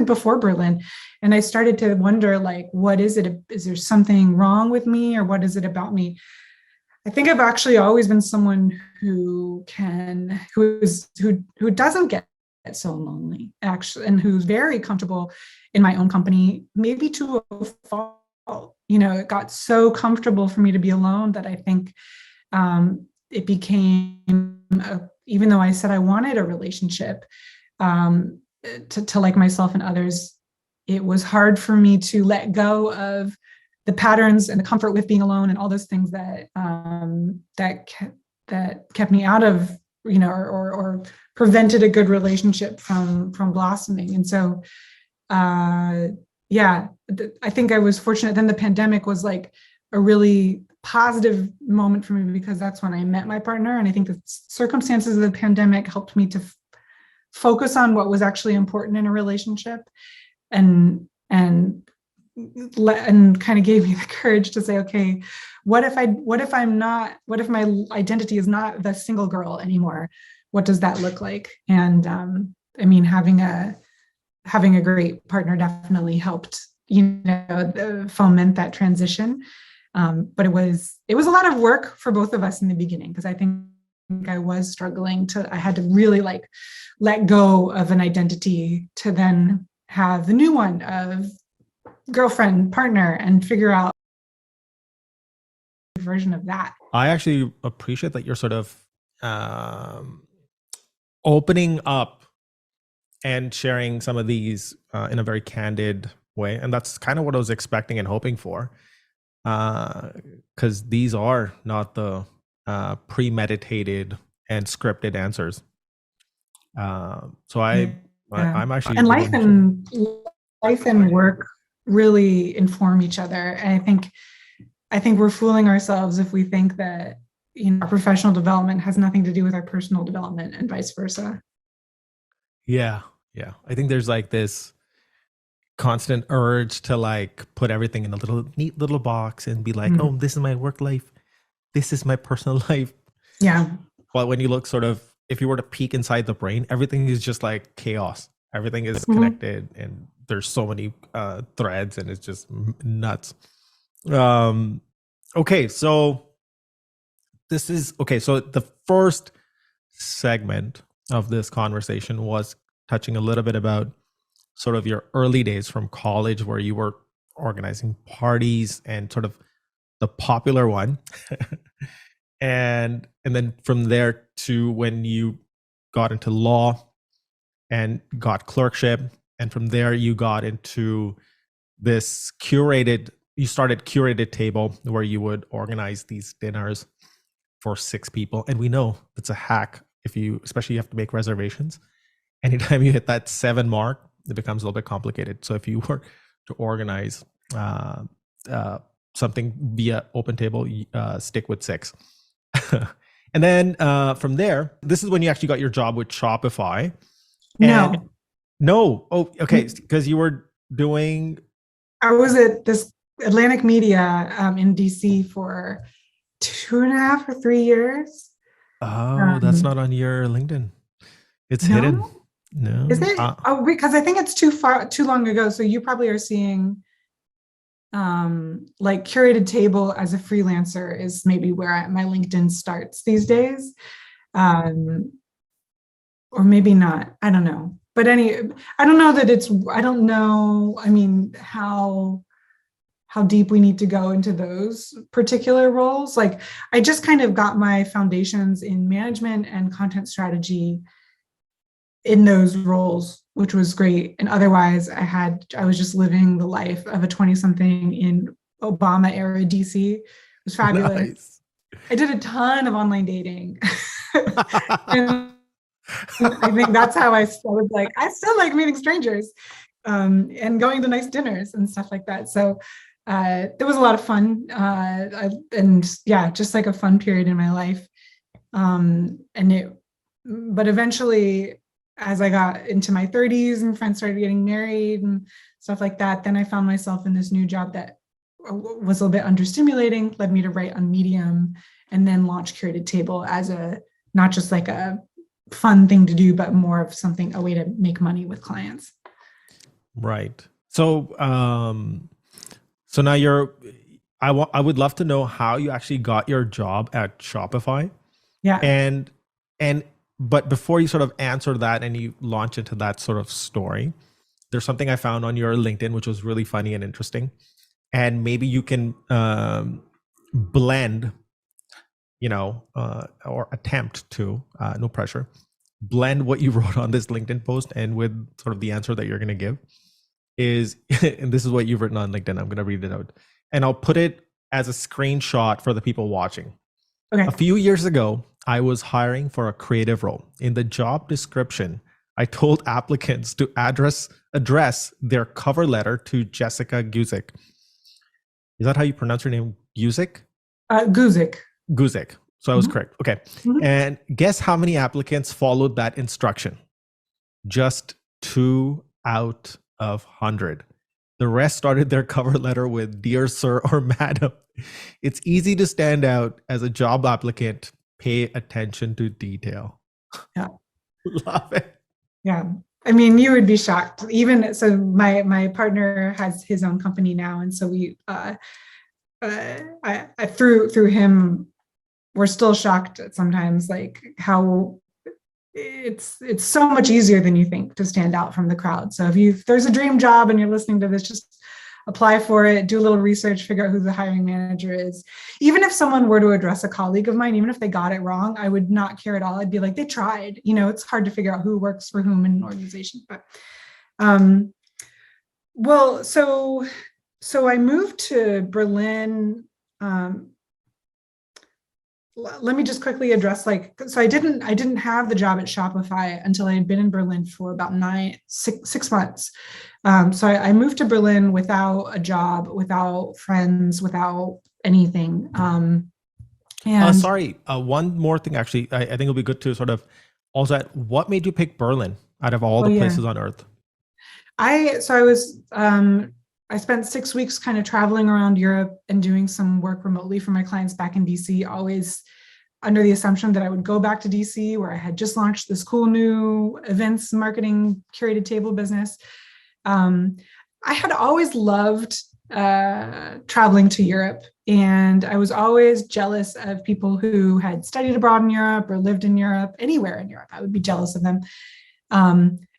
before Berlin, and I started to wonder, like, what is it? Is there something wrong with me, or what is it about me? I think I've actually always been someone who doesn't get so lonely, actually, and who's very comfortable in my own company, maybe to a fault. It got so comfortable for me to be alone that I think it became, even though I said I wanted a relationship to like myself and others, it was hard for me to let go of the patterns and the comfort with being alone and all those things that kept me out of, or prevented a good relationship from blossoming. And so yeah, I think I was fortunate. Then the pandemic was like a really positive moment for me because that's when I met my partner. And I think the circumstances of the pandemic helped me to focus on what was actually important in a relationship, and and kind of gave me the courage to say, okay, what if my identity is not the single girl anymore? What does that look like? And I mean, having a great partner definitely helped, foment that transition. But it was a lot of work for both of us in the beginning, because I think I was struggling I had to really like let go of an identity to then have the new one of girlfriend, partner, and figure out a version of that. I actually appreciate that you're sort of opening up and sharing some of these in a very candid way. And that's kind of what I was expecting and hoping for. Because these are not the premeditated and scripted answers. So I'm actually, and life and work really inform each other. And I think we're fooling ourselves if we think that our professional development has nothing to do with our personal development, and vice versa. Yeah. I think there's like this constant urge to like put everything in a neat little box and be like, oh, this is my work life, this is my personal life. Yeah. But when you look sort of, if you were to peek inside the brain, everything is just like chaos. Everything is connected, and there's so many threads, and it's just nuts. Okay, so so the first segment of this conversation was touching a little bit about sort of your early days from college, where you were organizing parties and sort of the popular one. and then from there to when you got into law and got clerkship, and from there you got into this you started curated table, where you would organize these dinners for 6 people. And we know it's a hack, especially you have to make reservations. Anytime you hit that 7 mark, it becomes a little bit complicated. So if you were to organize something via open table, stick with 6. And then from there, this is when you actually got your job with Shopify. No. Oh, okay. Because you were doing. I was at this Atlantic Media in DC for 2.5 or 3 years. Oh, that's not on your LinkedIn. It's hidden. No. Is it? Because I think it's too long ago. So you probably are seeing like curated table as a freelancer is maybe where my LinkedIn starts these days. Or maybe not. I don't know. But I don't know that I don't know. I mean, how deep we need to go into those particular roles. Like, I just kind of got my foundations in management and content strategy in those roles, which was great. And otherwise I was just living the life of a 20-something in Obama era DC. It was fabulous. Nice. I did a ton of online dating. And I think that's how I was like, I still like meeting strangers and going to nice dinners and stuff like that. So there was a lot of fun. Just like a fun period in my life. But eventually, as I got into my 30s and friends started getting married and stuff like that, then I found myself in this new job that was a little bit understimulating, led me to write on Medium, and then launch Curated Table as not just like a fun thing to do, but more of a way to make money with clients. Right. So, so now I would love to know how you actually got your job at Shopify. Yeah. But before you sort of answer that and you launch into that sort of story, there's something I found on your LinkedIn, which was really funny and interesting. And maybe you can blend, or attempt to, no pressure, blend what you wrote on this LinkedIn post and with sort of the answer that you're going to give and this is what you've written on LinkedIn. I'm going to read it out and I'll put it as a screenshot for the people watching. Okay. A few years ago, I was hiring for a creative role. In the job description, I told applicants to address their cover letter to Jessica Guzik. Is that how you pronounce her name? Guzik? Guzik. Guzik. So I was Mhm. correct. Okay. Mhm. And guess how many applicants followed that instruction? Just 2 out of 100. The rest started their cover letter with "Dear Sir" or "Madam." It's easy to stand out as a job applicant. Pay attention to detail. Yeah. Love it. Yeah. I mean, you would be shocked. Even so, my partner has his own company now, and so we I through him, we're still shocked sometimes, like how it's so much easier than you think to stand out from the crowd. So if there's a dream job and you're listening to this, just apply for it, do a little research, figure out who the hiring manager is. Even if someone were to address a colleague of mine, even if they got it wrong, I would not care at all. I'd be like, they tried. It's hard to figure out who works for whom in an organization. But well, so I moved to Berlin. Let me just quickly address, so I didn't have the job at Shopify until I had been in Berlin for about 6 months. So I moved to Berlin without a job, without friends, without anything. Sorry, one more thing, actually. I think it'll be good to sort of also add, what made you pick Berlin out of all the places on earth? I spent 6 weeks kind of traveling around Europe and doing some work remotely for my clients back in DC, always under the assumption that I would go back to DC, where I had just launched this cool new events marketing curated table business. I had always loved traveling to Europe, and I was always jealous of people who had studied abroad in Europe or lived in Europe, anywhere in Europe. I would be jealous of them.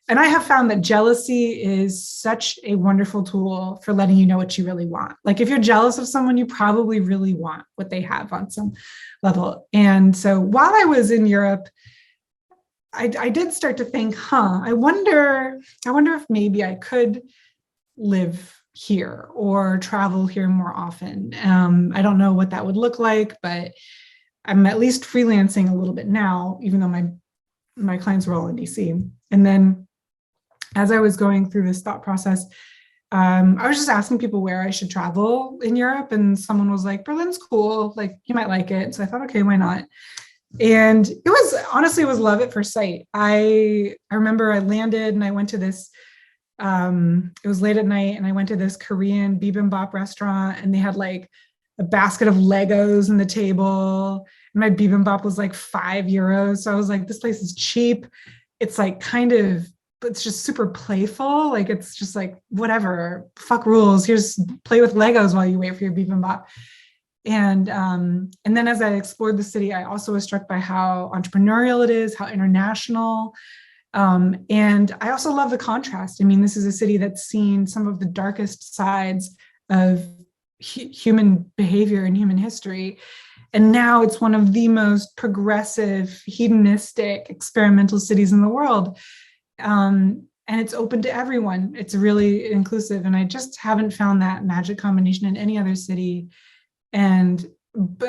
And I have found that jealousy is such a wonderful tool for letting you know what you really want. Like if you're jealous of someone, you probably really want what they have on some level. And so while I was in Europe, I did start to think, I wonder if maybe I could live here or travel here more often. I don't know what that would look like, but I'm at least freelancing a little bit now, even though my clients were all in DC. And then as I was going through this thought process, I was just asking people where I should travel in Europe. And someone was like, Berlin's cool. Like, you might like it. So I thought, okay, why not? And it was love at first sight. I remember I landed and I went to this, it was late at night, and I went to this Korean bibimbap restaurant, and they had like a basket of Legos on the table. And my bibimbap was like €5. So I was like, this place is cheap. It's like it's just super playful. Like, it's just like, whatever, fuck rules. Here's play with Legos while you wait for your bibimbap. And then as I explored the city, I also was struck by how entrepreneurial it is, how international. And I also love the contrast. I mean, this is a city that's seen some of the darkest sides of human behavior and human history. And now it's one of the most progressive, hedonistic, experimental cities in the world. And it's open to everyone. It's really inclusive. And I just haven't found that magic combination in any other city. And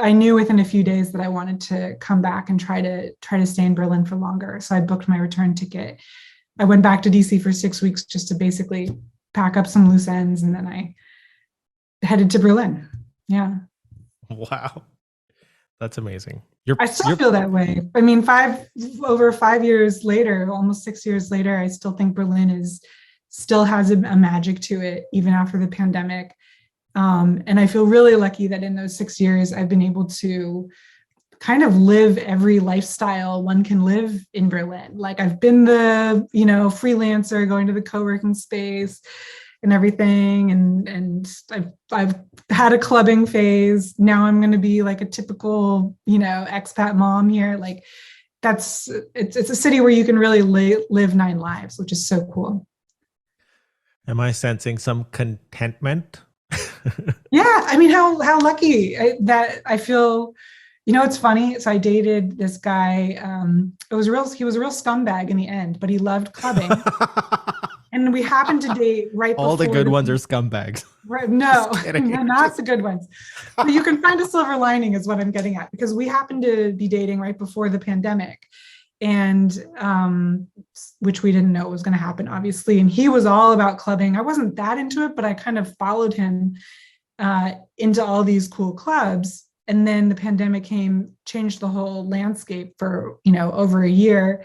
I knew within a few days that I wanted to come back and try to stay in Berlin for longer. So I booked my return ticket. I went back to DC for 6 weeks just to basically pack up some loose ends. And then I headed to Berlin. Yeah. Wow. That's amazing. I still feel that way. I mean, over 5 years later, almost 6 years later, I still think Berlin still has a magic to it, even after the pandemic. And I feel really lucky that in those 6 years, I've been able to kind of live every lifestyle one can live in Berlin. Like, I've been the, freelancer going to the co-working space and everything. And I've had a clubbing phase. Now I'm going to be like a typical, expat mom here. Like, it's a city where you can really live 9 lives, which is so cool. Am I sensing some contentment? Yeah. I mean, how lucky that I feel. It's funny. So I dated this guy. He was a real scumbag in the end, but he loved clubbing. And we happened to date right before. All the good ones are scumbags. Right? No, not the good ones. But you can find a silver lining is what I'm getting at, because we happened to be dating right before the pandemic. and which we didn't know was going to happen, obviously. And he was all about clubbing. I wasn't that into it, but I kind of followed him into all these cool clubs. And then the pandemic came, changed the whole landscape for, over a year.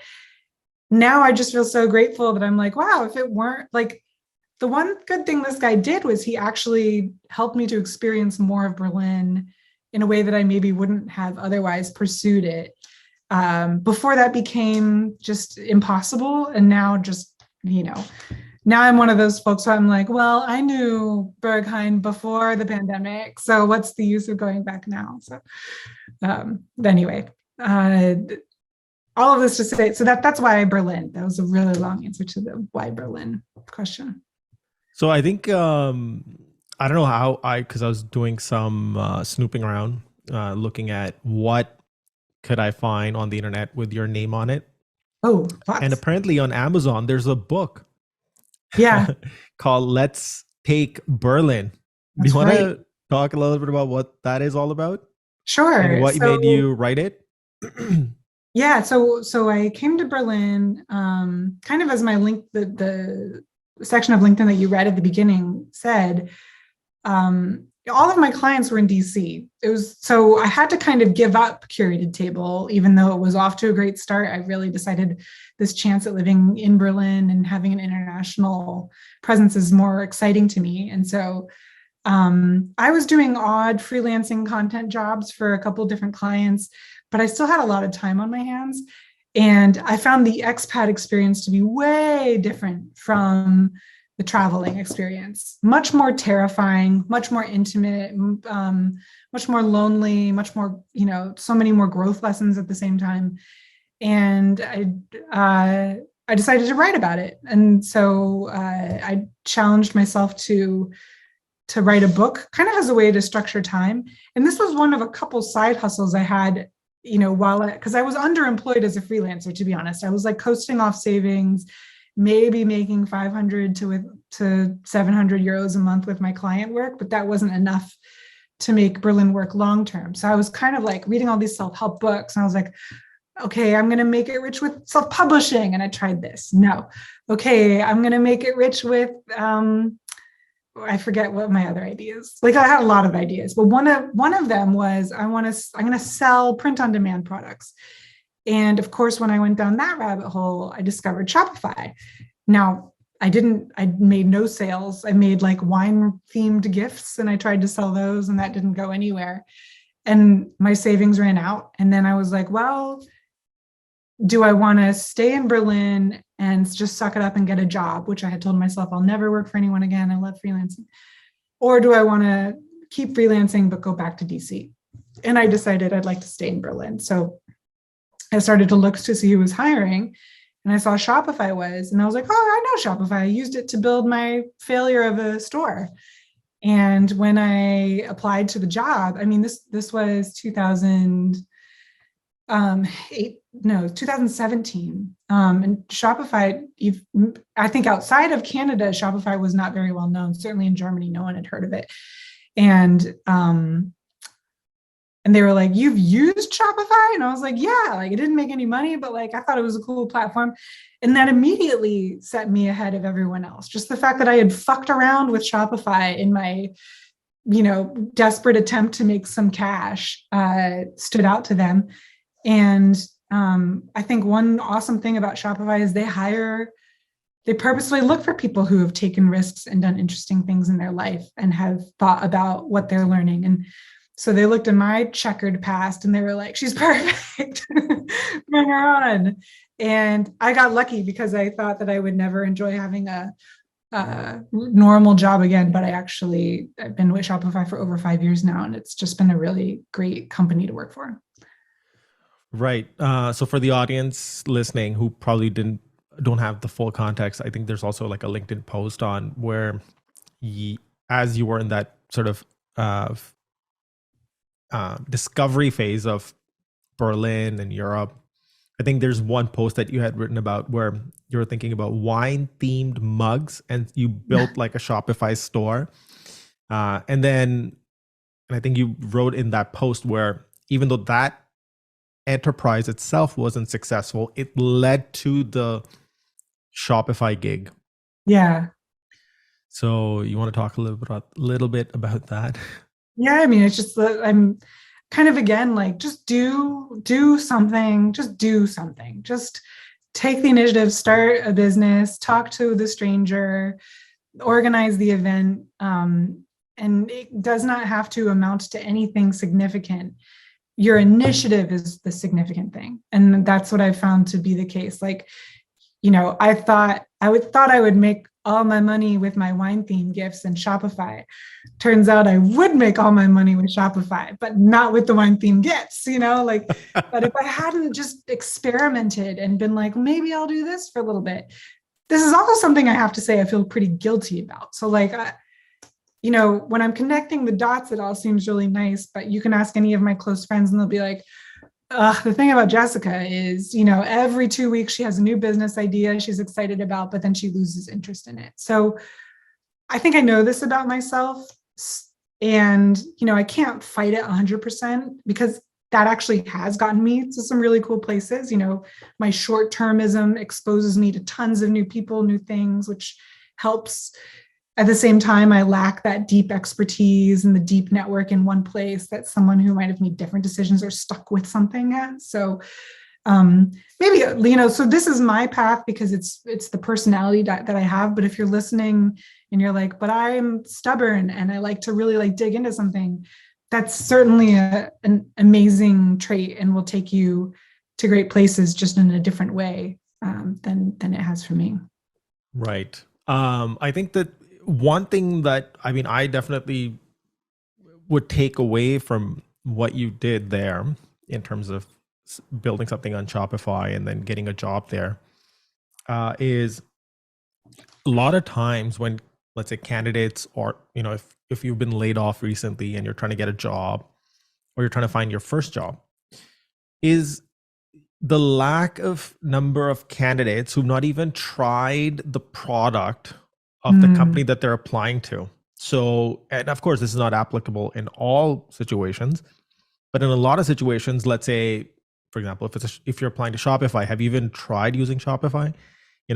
Now I just feel so grateful that I'm like, wow, if it weren't like, the one good thing this guy did was he actually helped me to experience more of Berlin in a way that I maybe wouldn't have otherwise pursued it. Before that became just impossible. And now now I'm one of those folks who I'm like, well, I knew Berghain before the pandemic, so what's the use of going back now? So anyway, all of this to say, so that's why Berlin. That was a really long answer to the why Berlin question. So I think, I don't know how because I was doing some snooping around, looking at what could I find on the internet with your name on it. Oh, and apparently on Amazon, there's a book called Let's Take Berlin. Do you want to talk a little bit about what that is all about? Sure. And what made you write it? Yeah. So I came to Berlin kind of as my link, the section of LinkedIn that you read at the beginning said, all of my clients were in DC. So I had to kind of give up Curated Table, even though it was off to a great start. I really decided this chance at living in Berlin and having an international presence is more exciting to me. And so I was doing odd freelancing content jobs for a couple of different clients, but I still had a lot of time on my hands. And I found the expat experience to be way different from the traveling experience, much more terrifying, much more intimate, much more lonely, much more, so many more growth lessons at the same time. And I decided to write about it. And so I challenged myself to write a book kind of as a way to structure time. And this was one of a couple side hustles I had, because I was underemployed as a freelancer, to be honest. I was like coasting off savings, maybe making 500 to 700 euros a month with my client work, but that wasn't enough to make Berlin work long term. So I was kind of like reading all these self-help books, and I was like, okay, I'm going to make it rich with self-publishing. And I tried this. No. Okay, I'm going to make it rich with, I forget what my other ideas. Like I had a lot of ideas, but one of them was I'm going to sell print on demand products. And of course, when I went down that rabbit hole, I discovered Shopify. Now, I made no sales. I made like wine themed gifts and I tried to sell those and that didn't go anywhere. And my savings ran out. And then I was like, well, do I want to stay in Berlin and just suck it up and get a job, which I had told myself I'll never work for anyone again. I love freelancing. Or do I want to keep freelancing, but go back to DC? And I decided I'd like to stay in Berlin. So I started to look to see who was hiring, and I saw Shopify was, and I was like, oh, I know Shopify. I used it to build my failure of a store. And when I applied to the job, I mean, this was 2017. And Shopify, I think outside of Canada, Shopify was not very well known. Certainly in Germany, no one had heard of it. And they were like, you've used Shopify? And I was like, yeah, like it didn't make any money, but like I thought it was a cool platform. And that immediately set me ahead of everyone else. Just the fact that I had fucked around with Shopify in my, desperate attempt to make some cash stood out to them. And I think one awesome thing about Shopify is they purposely look for people who have taken risks and done interesting things in their life and have thought about what they're learning. And so they looked at my checkered past and they were like, she's perfect. Bring her on. And I got lucky because I thought that I would never enjoy having a normal job again. But I've been with Shopify for over 5 years now, and it's just been a really great company to work for. Right. So for the audience listening who probably don't have the full context, I think there's also like a LinkedIn post on where as you were in that sort of discovery phase of Berlin and Europe, I think there's one post that you had written about where you were thinking about wine themed mugs and you built like a Shopify store. And I think you wrote in that post where even though that enterprise itself wasn't successful, it led to the Shopify gig. Yeah. So you want to talk a little bit about that? Yeah. I mean, it's just that I'm kind of, again, like, just do something, just take the initiative, start a business, talk to the stranger, organize the event. And it does not have to amount to anything significant. Your initiative is the significant thing. And that's what I found to be the case. Like, I thought I would make all my money with my wine theme gifts and Shopify. Turns out I would make all my money with Shopify, but not with the wine theme gifts, but if I hadn't just experimented and been like, maybe I'll do this for a little bit. This is also something I have to say I feel pretty guilty about. So like, when I'm connecting the dots, it all seems really nice, but you can ask any of my close friends and they'll be like, the thing about Jessica is, every 2 weeks she has a new business idea she's excited about, but then she loses interest in it. So I think I know this about myself, and, I can't fight it 100% because that actually has gotten me to some really cool places. My short-termism exposes me to tons of new people, new things, which helps. At the same time, I lack that deep expertise and the deep network in one place that someone who might have made different decisions or stuck with something has. So maybe, so this is my path because it's the personality that I have. But if you're listening and you're like, but I'm stubborn and I like to really like dig into something, that's certainly an amazing trait and will take you to great places just in a different way than it has for me. Right. I think that one thing that, I definitely would take away from what you did there in terms of building something on Shopify and then getting a job there is a lot of times when, let's say, candidates, or, if you've been laid off recently and you're trying to get a job or you're trying to find your first job, is the lack of number of candidates who've not even tried the product of the company that they're applying to. So, and of course, this is not applicable in all situations, but in a lot of situations, let's say, for example, if you're applying to Shopify, have you even tried using Shopify?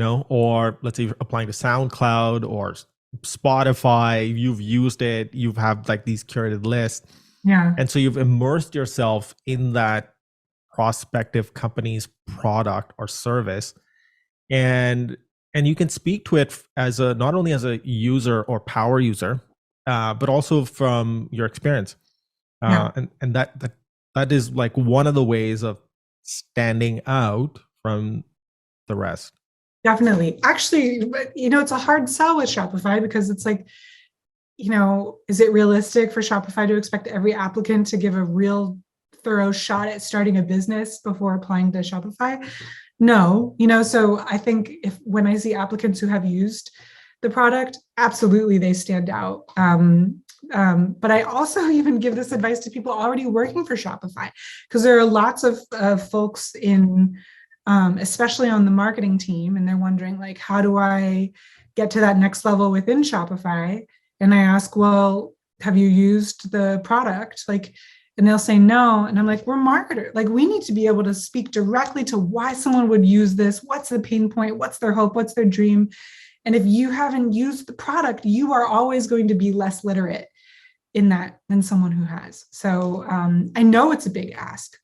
Or let's say you're applying to SoundCloud or Spotify, you've used it, you've have like these curated lists. Yeah. And so you've immersed yourself in that prospective company's product or service. And you can speak to it as not only as a user or power user, but also from your experience. And that is like one of the ways of standing out from the rest. Definitely. Actually, it's a hard sell with Shopify because it's like, is it realistic for Shopify to expect every applicant to give a real thorough shot at starting a business before applying to Shopify? No, so I think when I see applicants who have used the product, absolutely they stand out. But I also even give this advice to people already working for Shopify, because there are lots of folks especially on the marketing team, and they're wondering like, how do I get to that next level within Shopify? And I ask, well, have you used the product? And they'll say no. And I'm like, we're marketers. Like, we need to be able to speak directly to why someone would use this. What's the pain point? What's their hope? What's their dream? And if you haven't used the product, you are always going to be less literate in that than someone who has. So I know it's a big ask,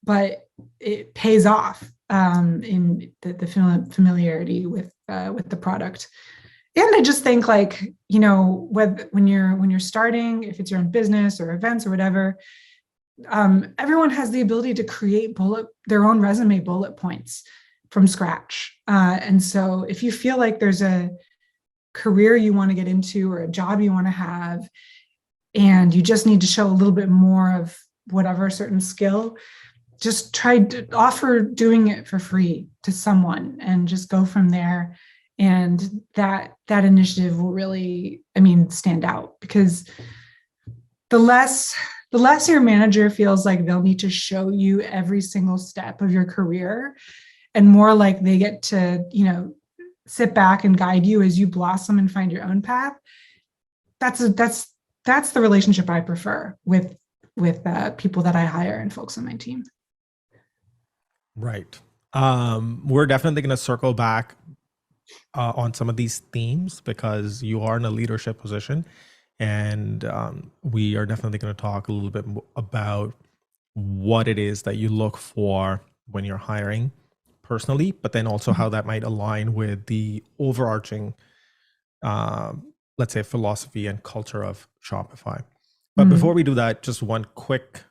but it pays off in the familiarity with the product. And I just think when you're starting, if it's your own business or events or whatever, everyone has the ability to create their own resume bullet points from scratch. And so if you feel like there's a career you want to get into or a job you want to have, and you just need to show a little bit more of whatever certain skill, just try to offer doing it for free to someone and just go from there. And that initiative will really, stand out, because the less your manager feels like they'll need to show you every single step of your career, and more like they get to, sit back and guide you as you blossom and find your own path. That's the relationship I prefer with people that I hire and folks on my team. Right. We're definitely going to circle back on some of these themes because you are in a leadership position, and we are definitely going to talk a little bit about what it is that you look for when you're hiring personally, but then also how that might align with the overarching, let's say, philosophy and culture of Shopify. But before we do that, just one quick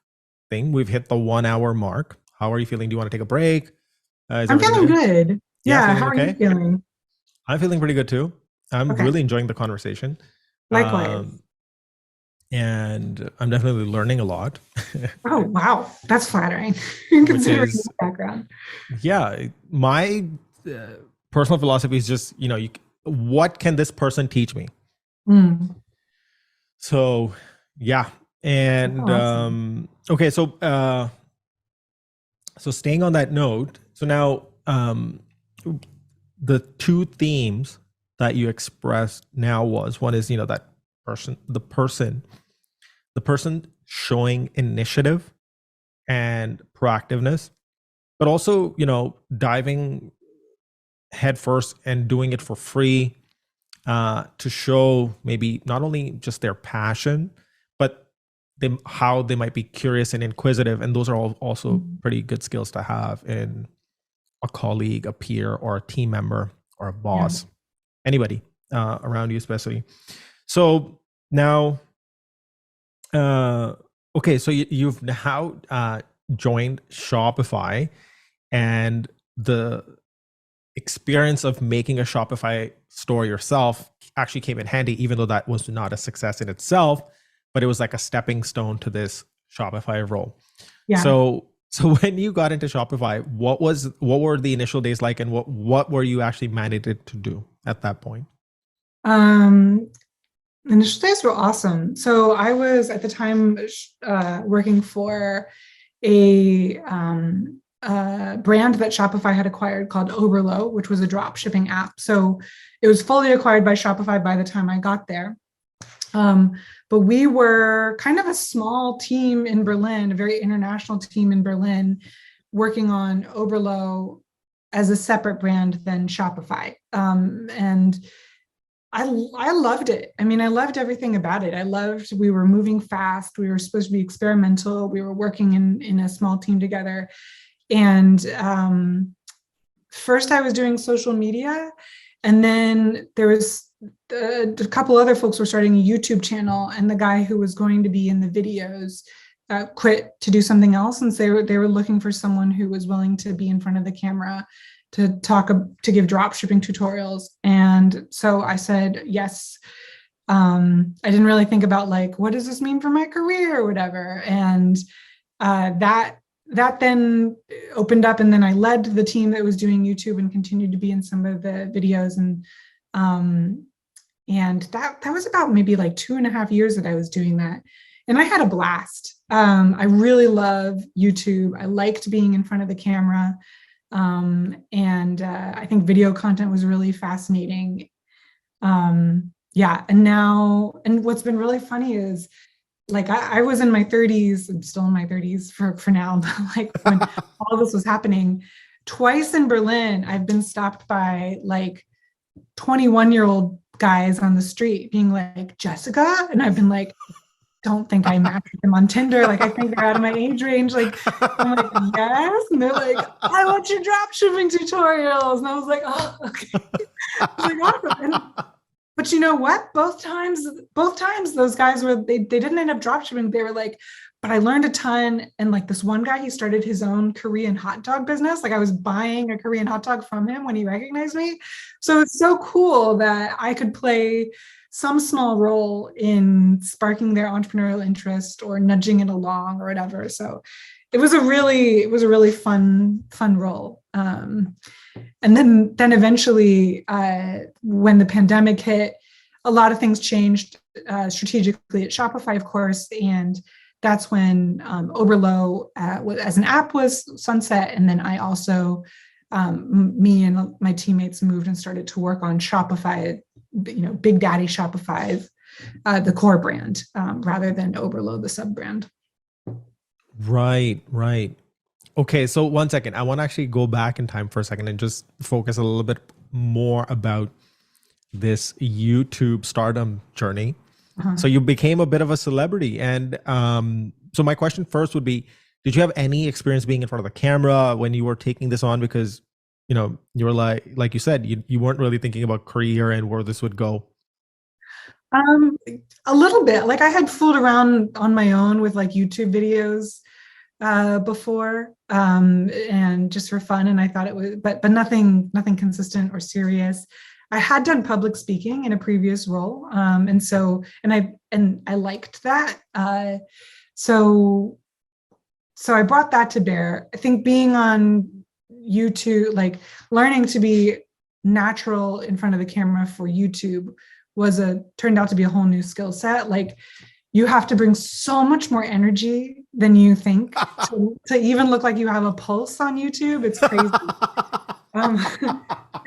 thing. We've hit the 1 hour mark. How are you feeling? Do you want to take a break? Is I'm everything feeling good? good. Yeah, Yeah. feeling How are you okay? feeling? I'm feeling pretty good too. I'm Okay. really enjoying the conversation. Likewise. And I'm definitely learning a lot. Oh, wow. That's flattering Which considering is, the background. yeah, my personal philosophy is just, what can this person teach me? Mm. So, yeah. And, Oh, awesome. okay. So staying on that note, so now, the two themes that you expressed now was one is, that the person showing initiative and proactiveness, but also, diving headfirst and doing it for free, to show maybe not only just their passion, but how they might be curious and inquisitive. And those are all also pretty good skills to have in a colleague, a peer, or a team member, or a Yeah. boss, anybody around you, especially. So now, okay, so you've now joined Shopify, and the experience of making a Shopify store yourself actually came in handy, even though that was not a success in itself, but it was like a stepping stone to this Shopify role. Yeah. So when you got into Shopify, what were the initial days like, and what were you actually mandated to do at that point? Initial days were awesome. So I was at the time working for a brand that Shopify had acquired called Oberlo, which was a drop shipping app. So it was fully acquired by Shopify by the time I got there. But we were kind of a small team in Berlin, a very international team in Berlin, working on Oberlo as a separate brand than Shopify. And I loved it. I mean, I loved everything about it. We were moving fast. We were supposed to be experimental. We were working in a small team together. And first I was doing social media, and then there was a couple other folks were starting a YouTube channel, and the guy who was going to be in the videos quit to do something else. And so they were looking for someone who was willing to be in front of the camera to give drop shipping tutorials. And so I said yes. I didn't really think about like, what does this mean for my career or whatever. And that then opened up, and then I led the team that was doing YouTube and continued to be in some of the videos. And that was about maybe like 2.5 years that I was doing that. And I had a blast. I really love YouTube. I liked being in front of the camera. And I think video content was really fascinating. Yeah. And what's been really funny is like, I was in my 30s, I'm still in my 30s for now, but like when all this was happening, twice in Berlin, I've been stopped by like 21-year-old guys on the street being like, Jessica? And I've been like, don't think I matched with them on Tinder. Like, I think they're out of my age range. Like, I'm like, yes. And they're like, I want your drop shipping tutorials. And I was like, oh, okay. I was like, awesome. But you know what? Both times those guys they didn't end up drop shipping. They were like, but I learned a ton. And like this one guy, he started his own Korean hot dog business. Like I was buying a Korean hot dog from him when he recognized me. So it's so cool that I could play some small role in sparking their entrepreneurial interest or nudging it along or whatever. So it was a really fun role. And then eventually, when the pandemic hit, a lot of things changed strategically at Shopify, of course, and that's when Oberlo as an app was sunset. And then I also, me and my teammates moved and started to work on Shopify, Big Daddy Shopify, the core brand, rather than Oberlo, the sub brand. Right. Okay, so one second. I want to actually go back in time for a second and just focus a little bit more about this YouTube stardom journey. Uh-huh. So you became a bit of a celebrity. And so my question first would be, did you have any experience being in front of the camera when you were taking this on? Because, you were like you said, you weren't really thinking about career and where this would go. Um, a little bit. Like I had fooled around on my own with like YouTube videos before, and just for fun. And I thought it was, but nothing consistent or serious. I had done public speaking in a previous role, and I liked that. So so I brought that to bear. I think being on YouTube, like learning to be natural in front of the camera for YouTube turned out to be a whole new skill set. Like you have to bring so much more energy than you think to even look like you have a pulse on YouTube. It's crazy. Um,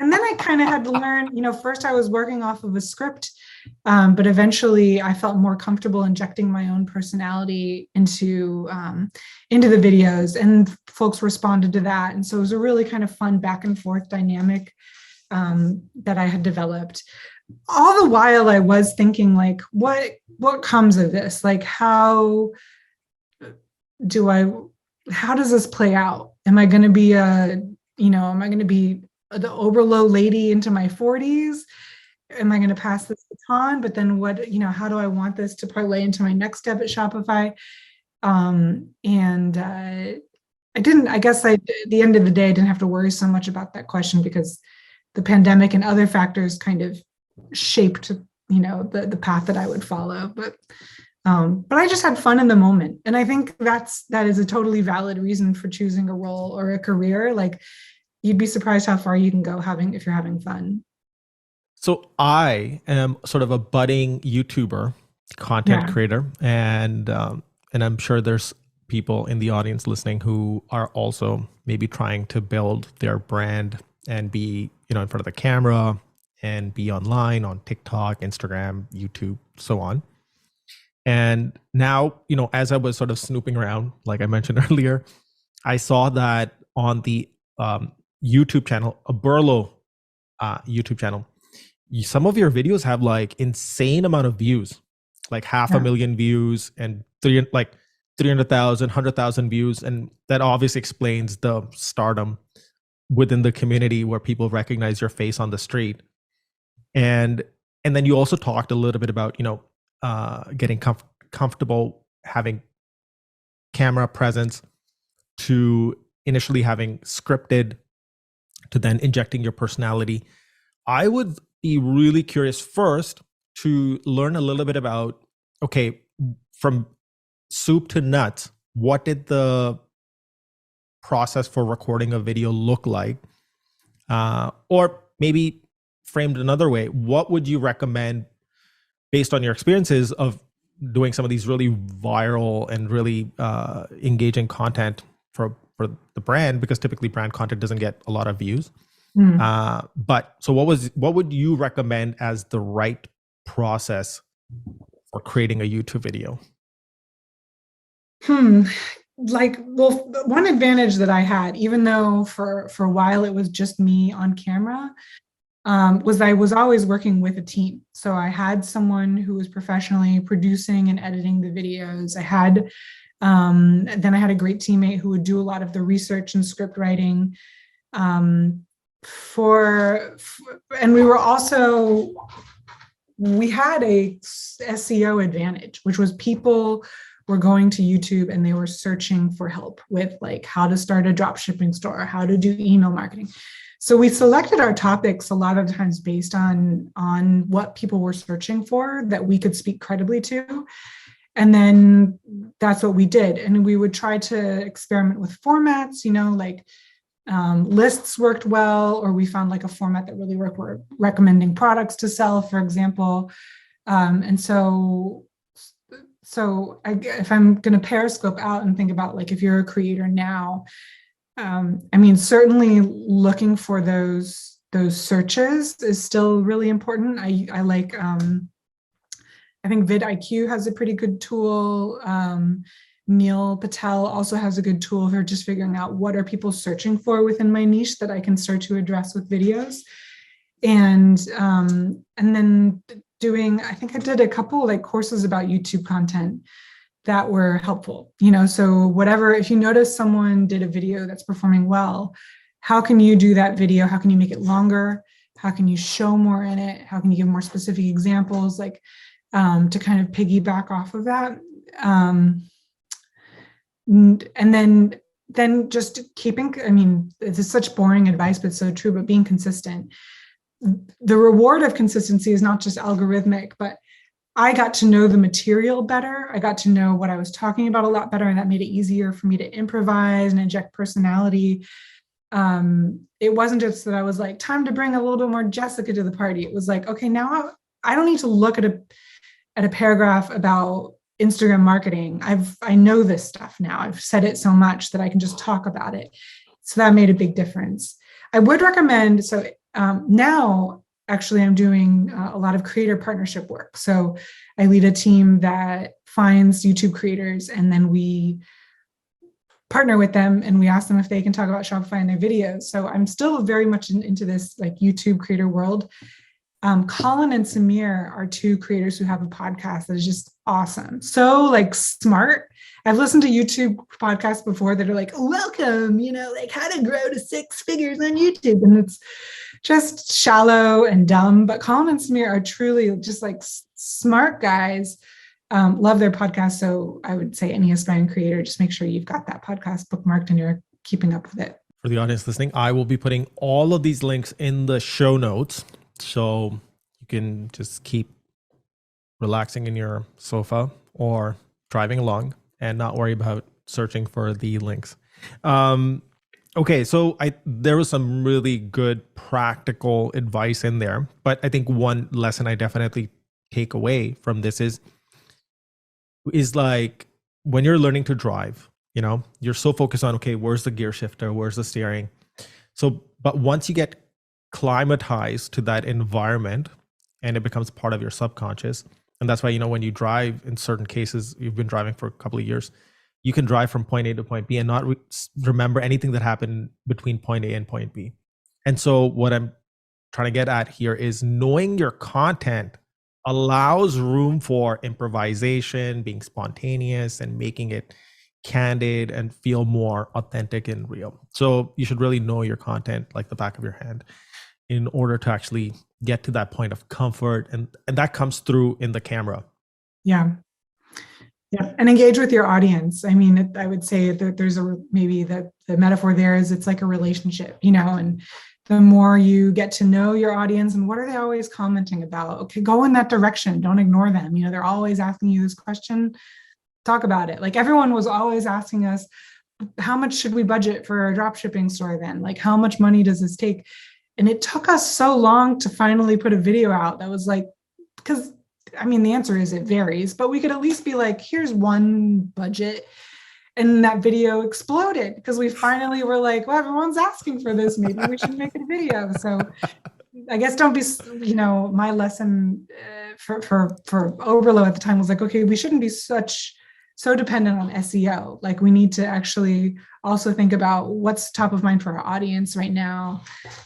and then I kind of had to learn, first I was working off of a script, but eventually I felt more comfortable injecting my own personality into the videos, and folks responded to that. And so it was a really kind of fun back and forth dynamic that I had developed. All the while I was thinking like, what comes of this? Like, how does this play out? Am I going to be am I going to be the Oberlo lady into my 40s? Am I going to pass this baton? But then how do I want this to parlay into my next step at Shopify? I guess at the end of the day, I didn't have to worry so much about that question because the pandemic and other factors kind of shaped, the path that I would follow. But I just had fun in the moment. And I think that is a totally valid reason for choosing a role or a career. Like you'd be surprised how far you can go if you're having fun. So I am sort of a budding YouTuber, content creator, and I'm sure there's people in the audience listening who are also maybe trying to build their brand and be, in front of the camera and be online on TikTok, Instagram, YouTube, so on. And now, as I was sort of snooping around, like I mentioned earlier, I saw that on the YouTube channel, Oberlo YouTube channel, some of your videos have like insane amount of views, like 500,000 views and 300,000, 100,000 views. And that obviously explains the stardom within the community where people recognize your face on the street. And then you also talked a little bit about, getting comfortable having camera presence, to initially having scripted, to then injecting your personality. I would be really curious first to learn a little bit about, okay, from soup to nuts, what did the process for recording a video look like? Or maybe framed another way, what would you recommend based on your experiences of doing some of these really viral and really engaging content for the brand? Because typically brand content doesn't get a lot of views. But so what would you recommend as the right process for creating a YouTube video? One advantage that I had, even though for a while it was just me on camera, was I was always working with a team. So I had someone who was professionally producing and editing the videos. Then I had a great teammate who would do a lot of the research and script writing. And we had a SEO advantage, which was people were going to YouTube and they were searching for help with like how to start a drop shipping store, how to do email marketing. So we selected our topics a lot of times based on what people were searching for that we could speak credibly to. And then that's what we did. And we would try to experiment with formats, lists worked well, or we found like a format that really worked. We're recommending products to sell, for example. If I'm going to periscope out and think about like if you're a creator now, certainly looking for those searches is still really important. I like I think vidIQ has a pretty good tool. Neil Patel also has a good tool for just figuring out what are people searching for within my niche that I can start to address with videos. And then doing, I think I did a couple like courses about YouTube content that were helpful, so whatever, if you notice someone did a video that's performing well, how can you do that video? How can you make it longer? How can you show more in it? How can you give more specific examples, like to kind of piggyback off of that? And then just keeping, this is such boring advice, but so true, but being consistent. The reward of consistency is not just algorithmic, but I got to know the material better. I got to know what I was talking about a lot better, and that made it easier for me to improvise and inject personality. It wasn't just that I was like, time to bring a little bit more Jessica to the party. It was like, okay, now I don't need to look at a paragraph about Instagram marketing. I know this stuff now. I've said it so much that I can just talk about it. So that made a big difference. I would recommend, now actually I'm doing a lot of creator partnership work. So I lead a team that finds YouTube creators, and then we partner with them and we ask them if they can talk about Shopify in their videos. So I'm still very much into this like YouTube creator world. Colin and Samir are two creators who have a podcast that is just awesome. So like smart. I've listened to YouTube podcasts before that are like, welcome, like how to grow to 6 figures on YouTube. And it's just shallow and dumb. But Colin and Samir are truly just like smart guys. Love their podcast. So I would say any aspiring creator, just make sure you've got that podcast bookmarked and you're keeping up with it. For the audience listening, I will be putting all of these links in the show notes. So you can just keep relaxing in your sofa or driving along and not worry about searching for the links. Okay, so there was some really good practical advice in there, but I think one lesson I definitely take away from this is like when you're learning to drive, you're so focused on, okay, where's the gear shifter? Where's the steering? So, but once you get climatized to that environment and it becomes part of your subconscious, and that's why, when you drive, in certain cases, you've been driving for a couple of years, you can drive from point A to point B and not remember anything that happened between point A and point B. And so what I'm trying to get at here is knowing your content allows room for improvisation, being spontaneous, and making it candid and feel more authentic and real. So you should really know your content like the back of your hand in order to actually get to that point of comfort. And that comes through in the camera. Yeah. Yeah. And engage with your audience. I would say that there's maybe the metaphor there is it's like a relationship, and the more you get to know your audience and what are they always commenting about? Okay, go in that direction. Don't ignore them. They're always asking you this question. Talk about it. Like everyone was always asking us, how much should we budget for a drop shipping store then? Like how much money does this take? And it took us so long to finally put a video out that was like, because the answer is it varies, but we could at least be like, here's one budget. And that video exploded because we finally were like, well, everyone's asking for this. Maybe we should make a video. So I guess don't be, my lesson for Oberlo at the time was like, okay, we shouldn't be so dependent on SEO. Like we need to actually also think about what's top of mind for our audience right now,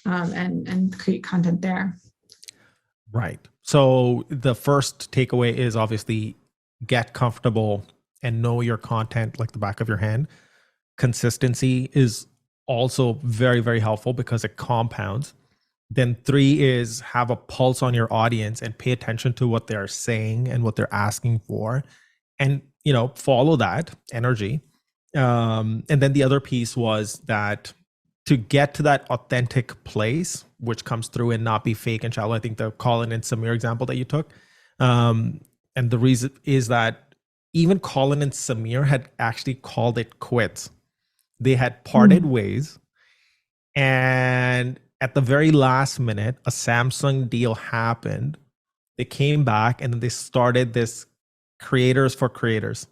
and create content there. Right. So the first takeaway is obviously get comfortable and know your content like the back of your hand. Consistency is also very, very helpful because it compounds. Then 3 is have a pulse on your audience and pay attention to what they're saying and what they're asking for, and follow that energy. And then the other piece was that to get to that authentic place, which comes through and not be fake and shallow. I think the Colin and Samir example that you took, and the reason is that even Colin and Samir had actually called it quits. They had parted ways, and at the very last minute, a Samsung deal happened. They came back and then they started this Creators for Creators.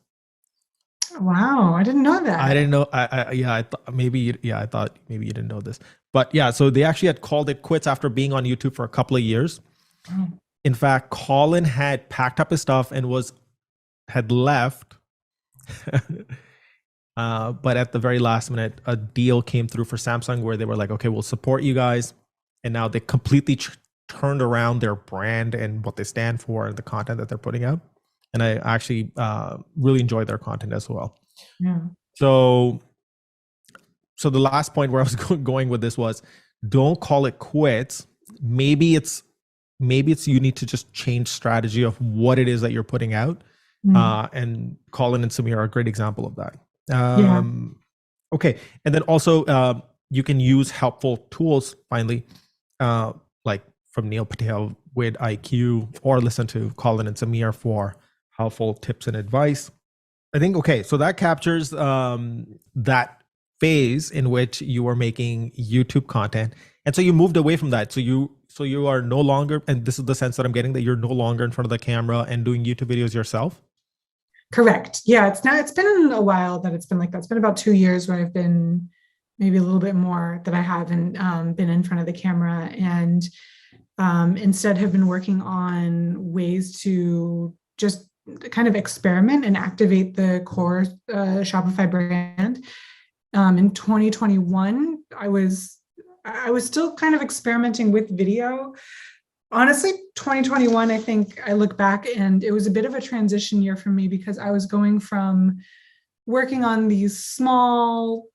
Wow, I didn't know that. I didn't know. I thought maybe you didn't know this, but yeah. So they actually had called it quits after being on YouTube for a couple of years. Oh. In fact, Colin had packed up his stuff and had left, But at the very last minute, a deal came through for Samsung where they were like, okay, we'll support you guys. And now they completely turned around their brand and what they stand for and the content that they're putting out. And I actually really enjoy their content as well. Yeah. So the last point where I was going with this was, don't call it quits. Maybe it's you need to just change strategy of what it is that you're putting out. And Colin and Samir are a great example of that. Okay. And then also you can use helpful tools finally, like from Neil Patel with IQ, or listen to Colin and Samir for helpful tips and advice. I think, okay, so that captures that phase in which you were making YouTube content. And so you moved away from that. So you are no longer, and this is the sense that I'm getting, that you're no longer in front of the camera and doing YouTube videos yourself. Correct. Yeah, it's been a while that it's been like that. It's been about 2 years where I've been, maybe a little bit more, that I haven't been in front of the camera, and instead have been working on ways to just kind of experiment and activate the core Shopify brand. In 2021, I was still kind of experimenting with video. Honestly, 2021, I think I look back and it was a bit of a transition year for me, because I was going from working on these small,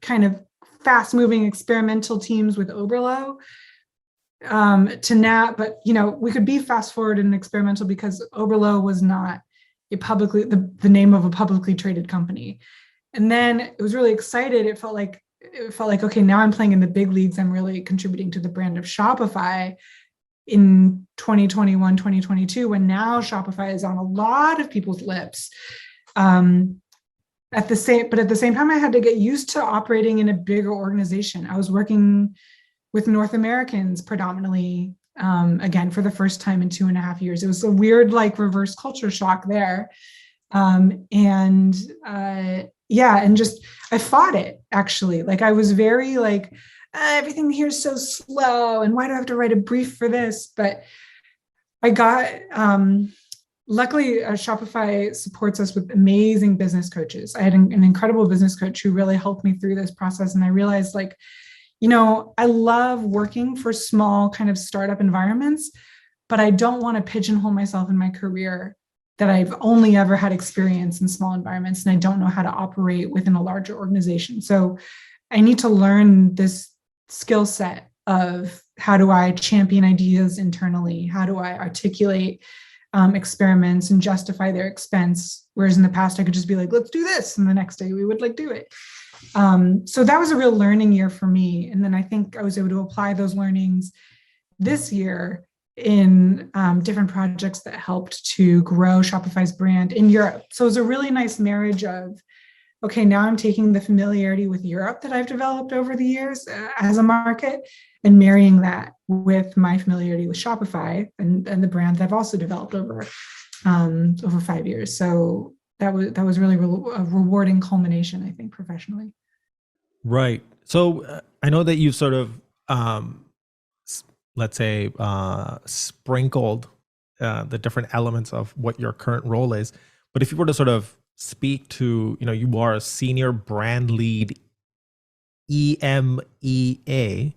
kind of fast-moving experimental teams with Oberlo to now, but we could be fast forward and experimental because Oberlo was not the name of a publicly traded company. And then it was really excited. It felt like, okay, now I'm playing in the big leagues. I'm really contributing to the brand of Shopify in 2021, 2022, when now Shopify is on a lot of people's lips. At the same time, I had to get used to operating in a bigger organization. I was working with North Americans predominantly, again, for the first time in 2.5 years. It was a weird, like, reverse culture shock there. And just, I fought it, actually. Like, I was very like, everything here is so slow, and why do I have to write a brief for this? But I got, luckily, Shopify supports us with amazing business coaches. I had an incredible business coach who really helped me through this process. And I realized, like, I love working for small kind of startup environments, but I don't want to pigeonhole myself in my career that I've only ever had experience in small environments, and I don't know how to operate within a larger organization. So I need to learn this skill set of, how do I champion ideas internally? How do I articulate experiments and justify their expense? Whereas in the past, I could just be like, let's do this. And the next day we would do it. So that was a real learning year for me. And then I think I was able to apply those learnings this year in different projects that helped to grow Shopify's brand in Europe. So it was a really nice marriage of, okay, now I'm taking the familiarity with Europe that I've developed over the years as a market, and marrying that with my familiarity with Shopify and the brand that I've also developed over 5 years. So that was really a rewarding culmination, I think, professionally. Right. So I know that you've sort of, let's say, sprinkled the different elements of what your current role is. But if you were to sort of speak to, you are a senior brand lead, EMEA.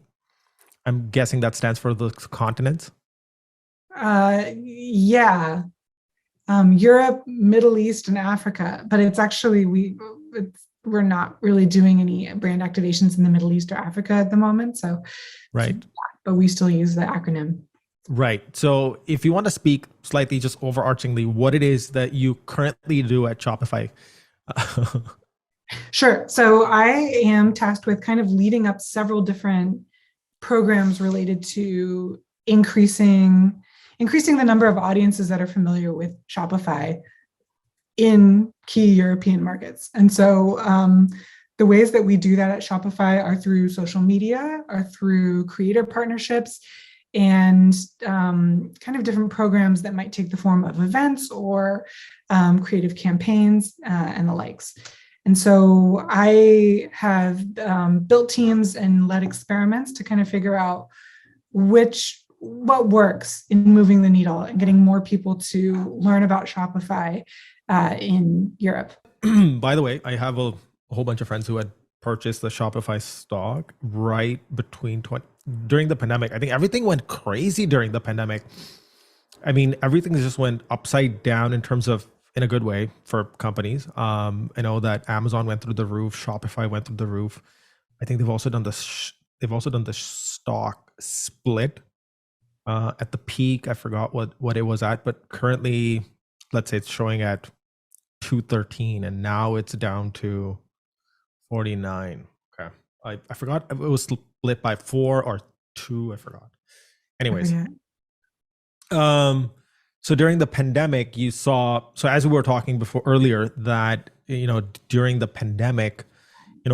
I'm guessing that stands for the continents. Yeah. Europe, Middle East, and Africa. But it's actually, we're not really doing any brand activations in the Middle East or Africa at the moment. So, right. But we still use the acronym. Right. So if you want to speak slightly, just overarchingly, what it is that you currently do at Shopify. Sure. So I am tasked with kind of leading up several different programs related to increasing the number of audiences that are familiar with Shopify in key European markets. And so the ways that we do that at Shopify are through social media, are through creator partnerships, and kind of different programs that might take the form of events or creative campaigns and the likes. And so I have built teams and led experiments to kind of figure out what works in moving the needle and getting more people to learn about Shopify in Europe. by the way, I have a whole bunch of friends who had purchased the Shopify stock right between during the pandemic. I think everything went crazy during the pandemic. I mean, everything just went upside down in terms of, in a good way, for companies. I know that Amazon went through the roof, Shopify went through the roof. I think they've also done the stock split at the peak. I forgot what it was at, but currently, let's say it's showing at 213, and now it's down to 49. Okay, I forgot if it was split by 4 or 2. I forgot. I Anyways, forget. so during the pandemic, you saw, so as we were talking before earlier, that, during the pandemic,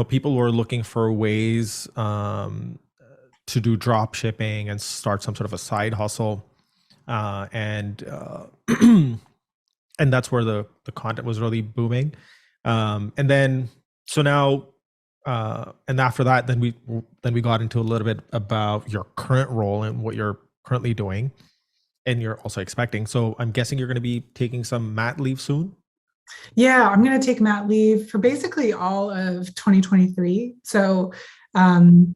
people were looking for ways to do drop shipping and start some sort of a side hustle. And and that's where the content was really booming. And then, so now, and after that, then we got into a little bit about your current role and what you're currently doing, and you're also expecting. So I'm guessing you're going to be taking some mat leave soon. Yeah, I'm going to take mat leave for basically all of 2023. So um,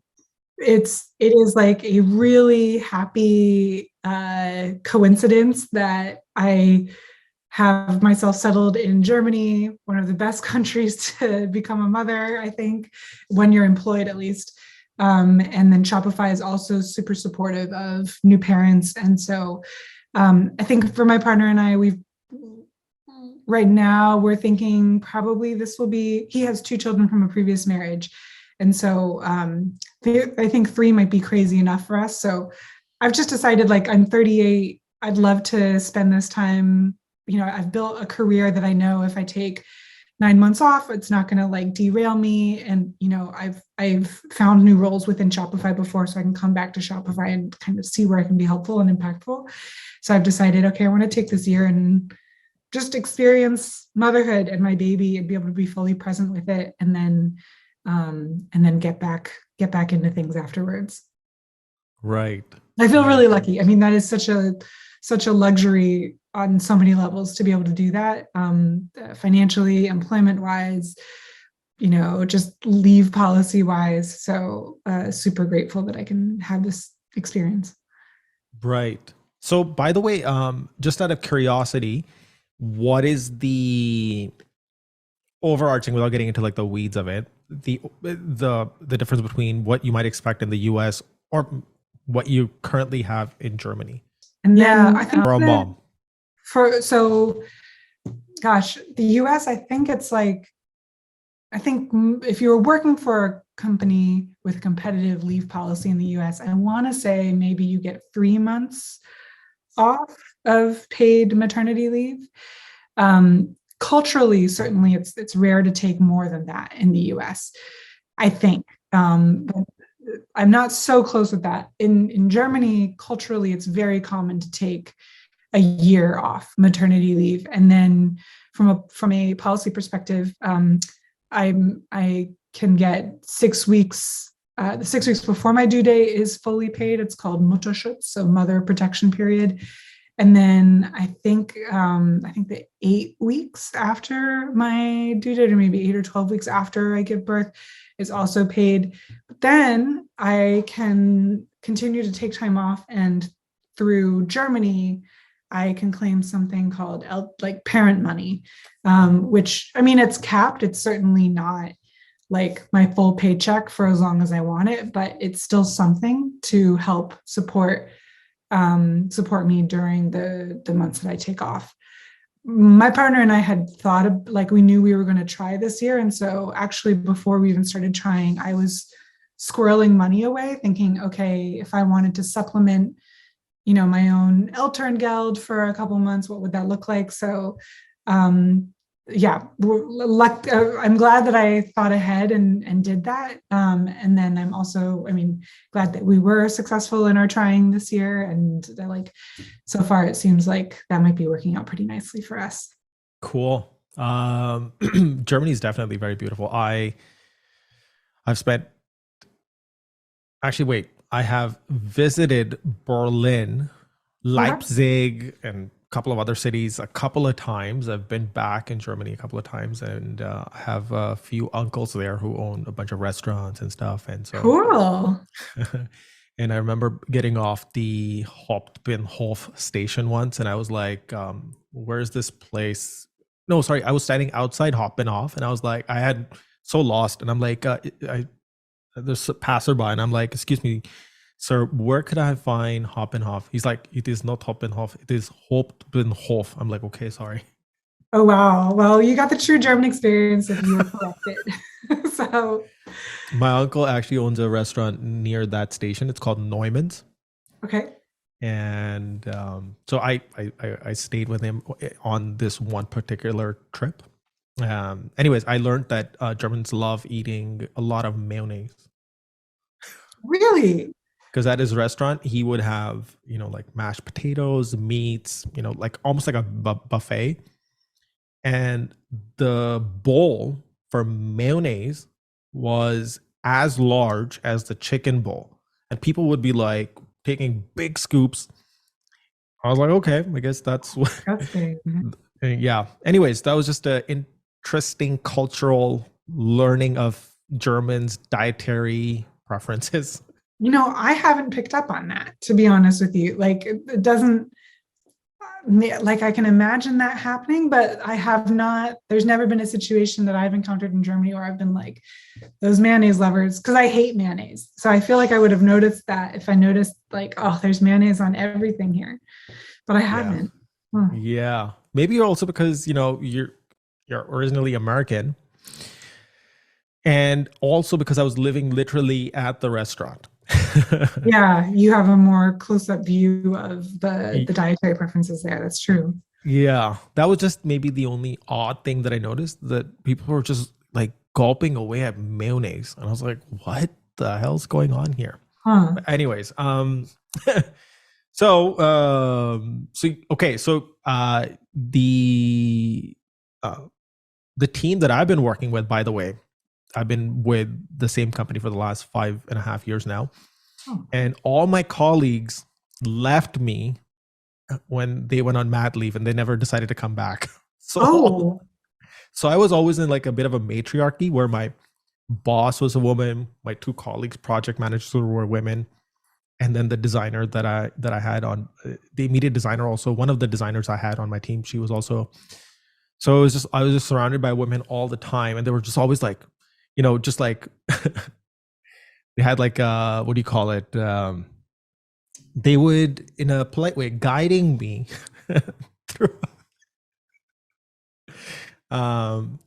it is like a really happy coincidence that I have myself settled in Germany, one of the best countries to become a mother, I think, when you're employed at least. And then Shopify is also super supportive of new parents. And so I think for my partner and I, right now we're thinking probably this will be, he has 2 children from a previous marriage. And so I think 3 might be crazy enough for us. So I've just decided, like, I'm 38. I'd love to spend this time. I've built a career that I know if I take 9 months off, it's not going to like derail me. And, I've found new roles within Shopify before, so I can come back to Shopify and kind of see where I can be helpful and impactful. So I've decided, okay, I want to take this year and just experience motherhood and my baby and be able to be fully present with it. And then get back into things afterwards. Right. I feel really lucky. I mean, that is such a luxury on so many levels to be able to do that, financially, employment wise, just leave policy wise. So super grateful that I can have this experience. Right. So, by the way, just out of curiosity, what is the overarching, without getting into like the weeds of it, the difference between what you might expect in the US or what you currently have in Germany? And then I think for a mom. Gosh, the US, I think if you were working for a company with a competitive leave policy in the US, I want to say maybe you get 3 months off of paid maternity leave. Culturally, certainly it's rare to take more than that in the US, I think. But I'm not so close with that. In Germany, culturally, it's very common to take a year off maternity leave. And then from a policy perspective, I can get 6 weeks. The 6 weeks before my due date is fully paid. It's called Mutterschutz, so mother protection period. And then I think the 8 weeks after my due date, or maybe 8 or 12 weeks after I give birth, is also paid. But then I can continue to take time off, and through Germany, I can claim something called like parent money, which, I mean, it's capped. It's certainly not like my full paycheck for as long as I want it, but it's still something to help support me during the months that I take off. My partner and I had thought of, like, we knew we were going to try this year. And so actually, before we even started trying, I was squirreling money away, thinking, okay, if I wanted to supplement, my own Elterngeld for a couple months, what would that look like? So, yeah, I'm glad that I thought ahead and did that. And then I'm also, glad that we were successful in our trying this year. And so far, it seems like that might be working out pretty nicely for us. Cool. Germany is definitely very beautiful. I've spent, actually, wait, I have visited Berlin, Leipzig, and couple of other cities a couple of times. I've been back in Germany a couple of times, and have a few uncles there who own a bunch of restaurants and stuff. And so, Cool. and I remember getting off the Hauptbahnhof station once, and I was like, "Where's this place?" No, sorry, I was standing outside Hauptbahnhof, and I was like, I had so lost, and I'm like, there's a passerby, and I'm like, "Excuse me, sir, where could I find Hauptbahnhof?" He's like, "It is not Hauptbahnhof, it is Hauptbahnhof." I'm like, "Okay, sorry." Oh, wow. Well, you got the true German experience if you were corrected. So, My uncle actually owns a restaurant near that station. It's called Neumann's. okay. And so I stayed with him on this one particular trip. Anyways, I learned that Germans love eating a lot of mayonnaise, Really? because at his restaurant he would have, like mashed potatoes, meats, like almost like a buffet. And the bowl for mayonnaise was as large as the chicken bowl, and people would be like taking big scoops. I was like, okay, I guess that's what. Disgusting. Yeah. Anyways, that was just an interesting cultural learning of Germans' dietary preferences. I haven't picked up on that, to be honest with you. Like, it doesn't, like, I can imagine that happening, but I have not, there's never been a situation that I've encountered in Germany where I've been like, those mayonnaise lovers, because I hate mayonnaise. So I feel like I would have noticed that if I noticed, like, oh, there's mayonnaise on everything here, but I haven't. Huh. Yeah. Maybe also because, you're originally American, and also because I was living literally at the restaurant. Yeah, you have a more close-up view of the dietary preferences there. That's true. Yeah, that was just maybe the only odd thing that I noticed, that people were just like gulping away at mayonnaise, and I was like, "What the hell's going on here?" Huh. But anyways, so okay, so the team that I've been working with, by the way, I've been with the same company for the last 5.5 years now, and all my colleagues left me when they went on mat leave, and they never decided to come back. So I was always in like a bit of a matriarchy, where my boss was a woman, my two colleagues, project managers, were women, and then the designer that I had on, the immediate designer, also one of the designers I had on my team, she was also. So I was just surrounded by women all the time, and they were just always like, just like they had like what do you call it? They would, in a polite way, guiding me through.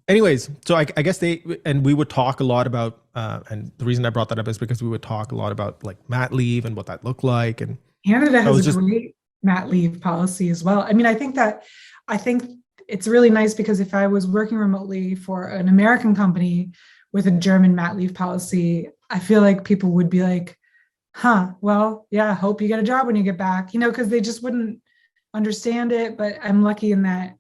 Anyways, so I guess we would talk a lot about, and the reason I brought that up is because we would talk a lot about like mat leave and what that looked like. And Canada has a great mat leave policy as well. I mean, I think it's really nice, because if I was working remotely for an American company with a German mat leave policy, I feel like people would be like, huh, well, yeah, hope you get a job when you get back, because they just wouldn't understand it. But I'm lucky in that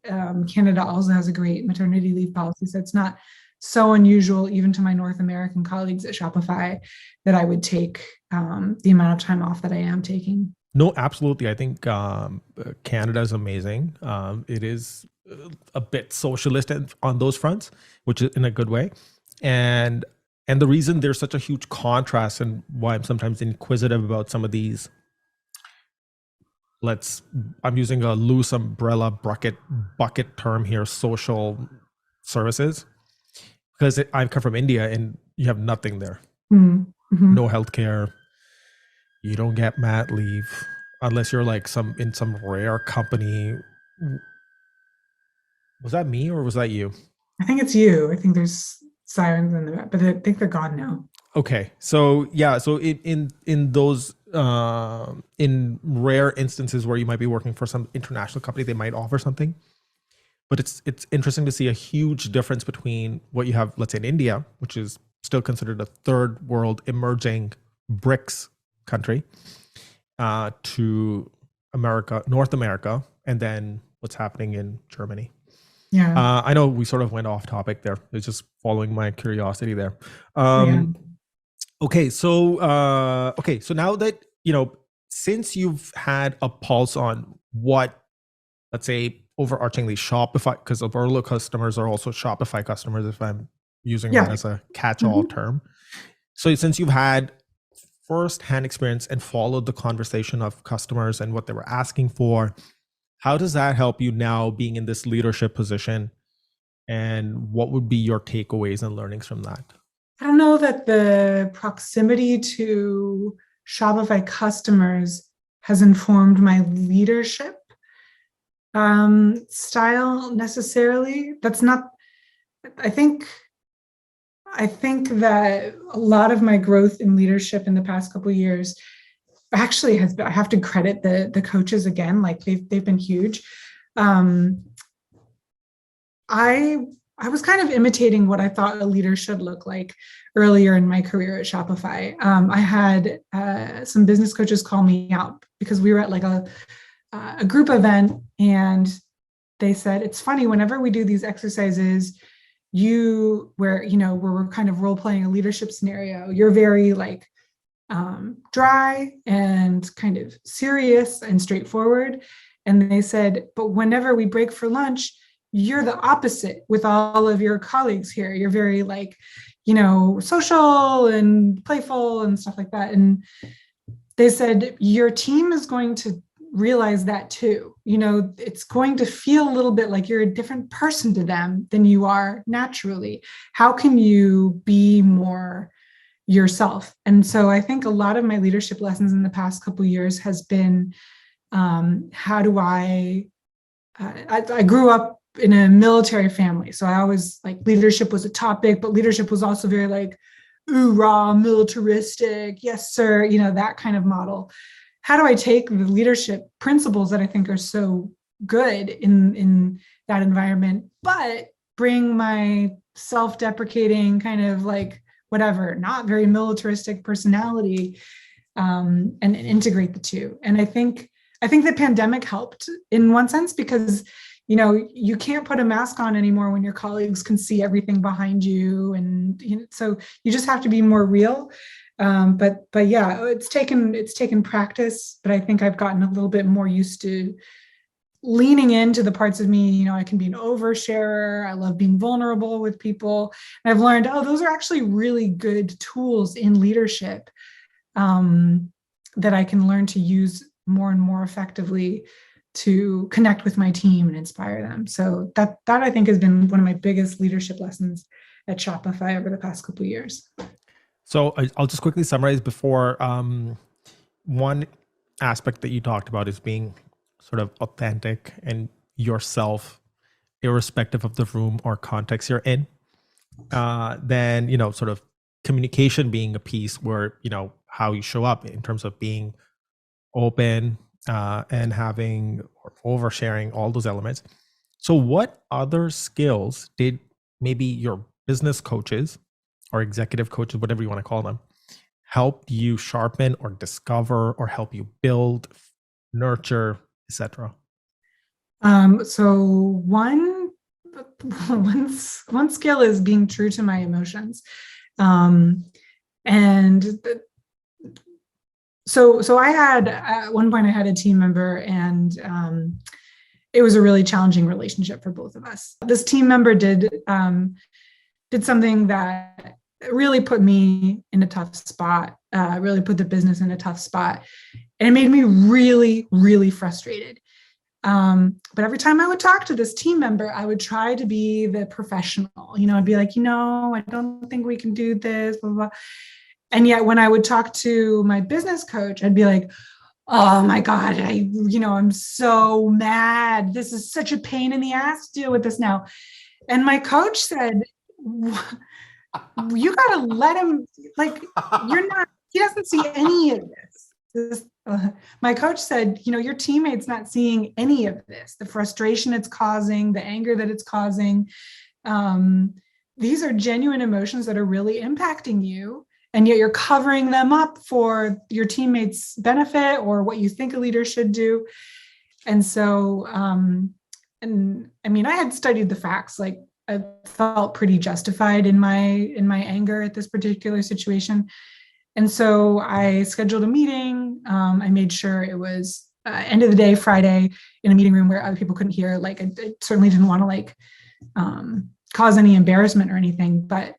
Canada also has a great maternity leave policy. So it's not so unusual, even to my North American colleagues at Shopify, that I would take the amount of time off that I am taking. No, absolutely. I think Canada is amazing. It is a bit socialist on those fronts, which is in a good way. And the reason there's such a huge contrast, and why I'm sometimes inquisitive about some of these, I'm using a loose umbrella bucket term here, social services, because I come from India, and you have nothing there. Mm-hmm. No healthcare. You don't get mat leave unless you're like in some rare company. Was that me or was that you? I think it's you. I think there's sirens in the back, but I think they're gone now. Okay, so yeah, so in those in rare instances where you might be working for some international company, they might offer something, but it's interesting to see a huge difference between what you have, let's say, in India, which is still considered a third world emerging BRICS country, to North America, and then what's happening in Germany. Yeah. I know we sort of went off topic there. It's just following my curiosity there. Okay, so now that since you've had a pulse on what let's say overarchingly Shopify, because Oberlo customers are also Shopify customers, if I'm using that as a catch-all term. So since you've had first-hand experience and followed the conversation of customers and what they were asking for, how does that help you now being in this leadership position? And what would be your takeaways and learnings from that? I don't know that the proximity to Shopify customers has informed my leadership style necessarily. That's not, I think that a lot of my growth in leadership in the past couple of years actually has been, I have to credit the coaches again, like they've been huge. I was kind of imitating what I thought a leader should look like earlier in my career at Shopify. I had some business coaches call me out because we were at like a group event, and they said, it's funny, whenever we do these exercises, where we're kind of role playing a leadership scenario, you're very like dry and kind of serious and straightforward. And they said, but whenever we break for lunch, you're the opposite with all of your colleagues here. You're very like, social and playful and stuff like that. And they said, your team is going to realize that too. It's going to feel a little bit like you're a different person to them than you are naturally. How can you be more yourself? And so I think a lot of my leadership lessons in the past couple of years has been, how do I grew up in a military family. So I always like leadership was a topic, but leadership was also very like, ooh, raw, militaristic. Yes, sir. That kind of model. How do I take the leadership principles that I think are so good in that environment, but bring my self-deprecating kind of like whatever, not very militaristic personality, and integrate the two. And I think the pandemic helped in one sense because you can't put a mask on anymore when your colleagues can see everything behind you. And so you just have to be more real. But yeah, it's taken practice, but I think I've gotten a little bit more used to leaning into the parts of me. I can be an oversharer. I love being vulnerable with people. And I've learned, those are actually really good tools in leadership that I can learn to use more and more effectively to connect with my team and inspire them. So that I think has been one of my biggest leadership lessons at Shopify over the past couple of years. So I'll just quickly summarize before. One aspect that you talked about is being sort of authentic and yourself, irrespective of the room or context you're in. Then, sort of communication being a piece where, how you show up in terms of being open, and having or oversharing, all those elements. So what other skills did maybe your business coaches or executive coaches, whatever you want to call them, help you sharpen or discover or help you build, nurture, etc.? So one skill is being true to my emotions. So I had, at one point I had a team member, and it was a really challenging relationship for both of us. This team member did something that really put me in a tough spot, really put the business in a tough spot. And it made me really, really frustrated. But every time I would talk to this team member, I would try to be the professional. I'd be like, I don't think we can do this, blah, blah, blah. And yet when I would talk to my business coach, I'd be like, oh my God, I'm so mad. This is such a pain in the ass to deal with this now. And my coach said, you got to let him, like, he doesn't see any of this. My coach said, your teammate's not seeing any of this, the frustration it's causing, the anger that it's causing. These are genuine emotions that are really impacting you. And yet you're covering them up for your teammates' benefit or what you think a leader should do. And so, and I mean, I had studied the facts, like I felt pretty justified in my anger at this particular situation. And so I scheduled a meeting. I made sure it was end of the day, Friday, in a meeting room where other people couldn't hear. Like, I certainly didn't want to like cause any embarrassment or anything, but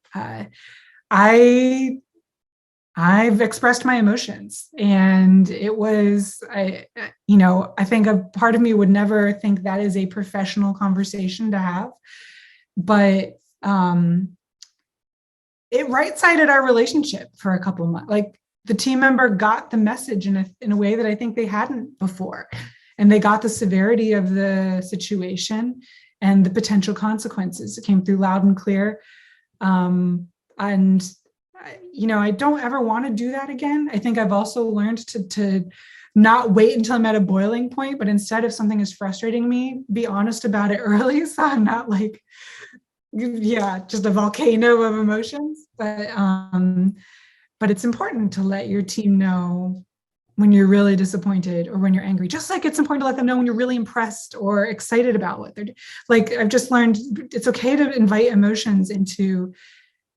I've expressed my emotions, and it was, I think a part of me would never think that is a professional conversation to have, but it right-sided our relationship for a couple of months. Like, the team member got the message in a way that I think they hadn't before, and they got the severity of the situation and the potential consequences. It came through loud and clear, and I don't ever want to do that again. I think I've also learned to not wait until I'm at a boiling point, but instead, if something is frustrating me, be honest about it early, so I'm not like, just a volcano of emotions. But it's important to let your team know when you're really disappointed or when you're angry, just like it's important to let them know when you're really impressed or excited about what they're doing. Like, I've just learned it's okay to invite emotions into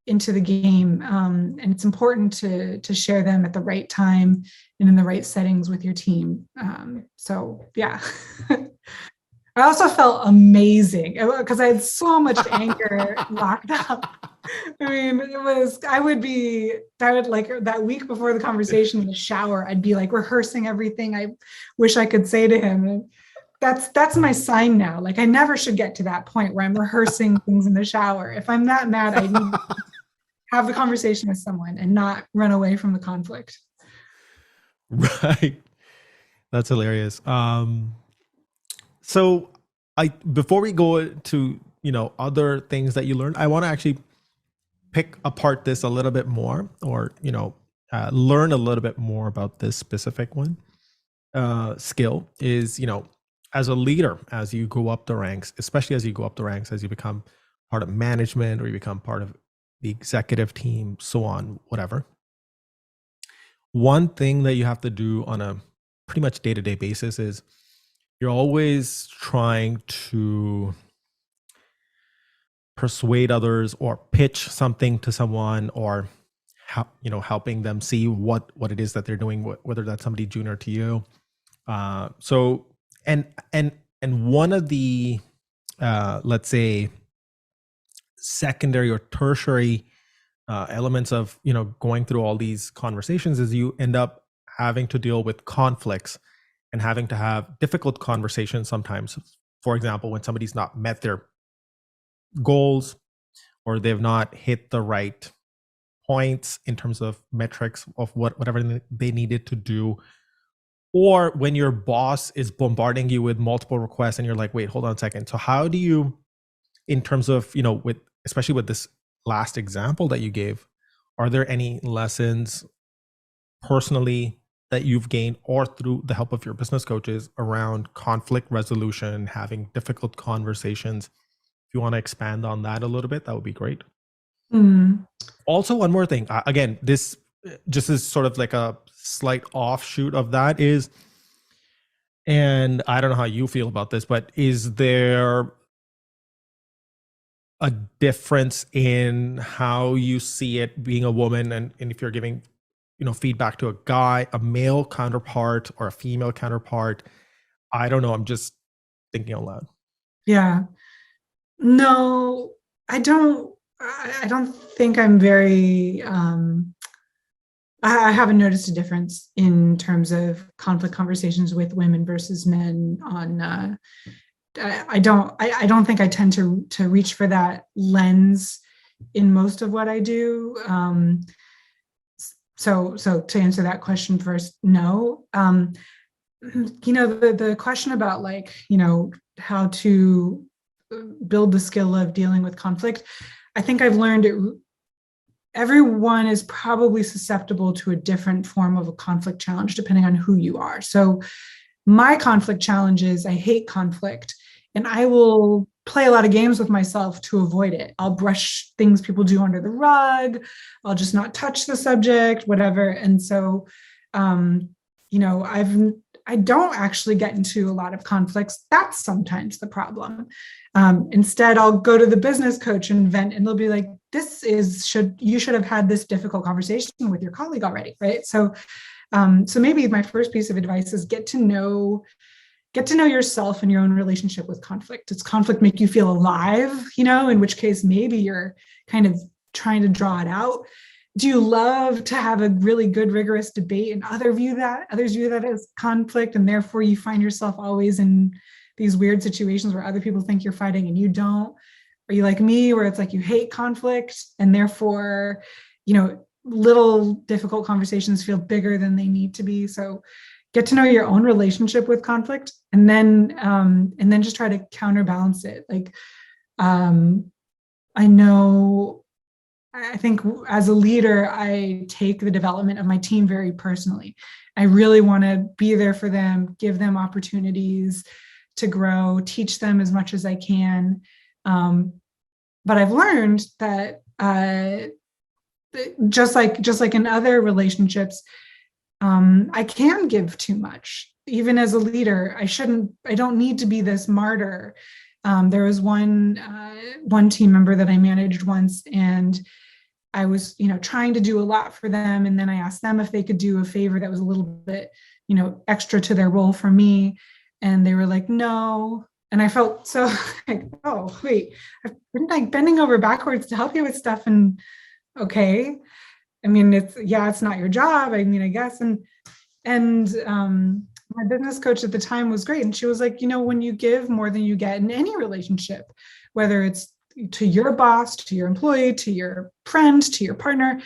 the game, and it's important to share them at the right time and in the right settings with your team. So yeah. I also felt amazing because I had so much anger locked up. I mean, I would like that week before the conversation in the shower, I'd be like rehearsing everything I wish I could say to him. And that's my sign now. Like, I never should get to that point where I'm rehearsing things in the shower. If I'm that mad, I need to have the conversation with someone and not run away from the conflict. Right. That's hilarious. So before we go to, other things that you learned, I want to actually pick apart this a little bit more, or, learn a little bit more about this specific one. Skill is, as a leader, as you go up the ranks, especially as you go up the ranks, as you become part of management or you become part of the executive team, so on, whatever. One thing that you have to do on a pretty much day-to-day basis is you're always trying to persuade others or pitch something to someone, or helping them see what it is that they're doing, whether that's somebody junior to you. So and one of the let's say secondary or tertiary elements of going through all these conversations is you end up having to deal with conflicts and having to have difficult conversations sometimes. For example, when somebody's not met their goals, or they've not hit the right points in terms of metrics of whatever they needed to do, or when your boss is bombarding you with multiple requests and you're like, wait, hold on a second. So how do you, in terms of, especially with this last example that you gave, are there any lessons personally that you've gained or through the help of your business coaches around conflict resolution, having difficult conversations? If you want to expand on that a little bit, that would be great. Also, one more thing. Again, this just is sort of like a slight offshoot of that is, and I don't know how you feel about this, but is there a difference in how you see it being a woman, and if you're giving feedback to a male counterpart or a female counterpart? I don't know, I'm just thinking out loud. Yeah. No, I don't think I'm very I haven't noticed a difference in terms of conflict conversations with women versus men on I don't think I tend to reach for that lens in most of what I do. So to answer that question first, no. The question about how to build the skill of dealing with conflict, I think I've learned everyone is probably susceptible to a different form of a conflict challenge depending on who you are. So my conflict challenge is I hate conflict, and I will play a lot of games with myself to avoid it. I'll brush things people do under the rug. I'll just not touch the subject, whatever. And so, I don't actually get into a lot of conflicts. That's sometimes the problem. Instead, I'll go to the business coach and vent, and they'll be like, you should have had this difficult conversation with your colleague already, right? So So maybe my first piece of advice is get to know yourself and your own relationship with conflict. Does conflict make you feel alive? In which case maybe you're kind of trying to draw it out. Do you love to have a really good, rigorous debate and others view that as conflict, and therefore you find yourself always in these weird situations where other people think you're fighting and you don't? Are you like me, where it's like you hate conflict and therefore, little difficult conversations feel bigger than they need to be? So get to know your own relationship with conflict, and then just try to counterbalance it. Like, I think as a leader, I take the development of my team very personally. I really want to be there for them, give them opportunities to grow, teach them as much as I can. But I've learned that just like in other relationships, I can give too much. Even as a leader, I don't need to be this martyr. There was one team member that I managed once, and I was, trying to do a lot for them. And then I asked them if they could do a favor that was a little bit, extra to their role for me. And they were like, no. And I felt so like, oh, wait, I've been like bending over backwards to help you with stuff. And okay. I mean, it's not your job. I mean, I guess. And my business coach at the time was great. And she was like, when you give more than you get in any relationship, whether it's to your boss, to your employee, to your friend, to your partner,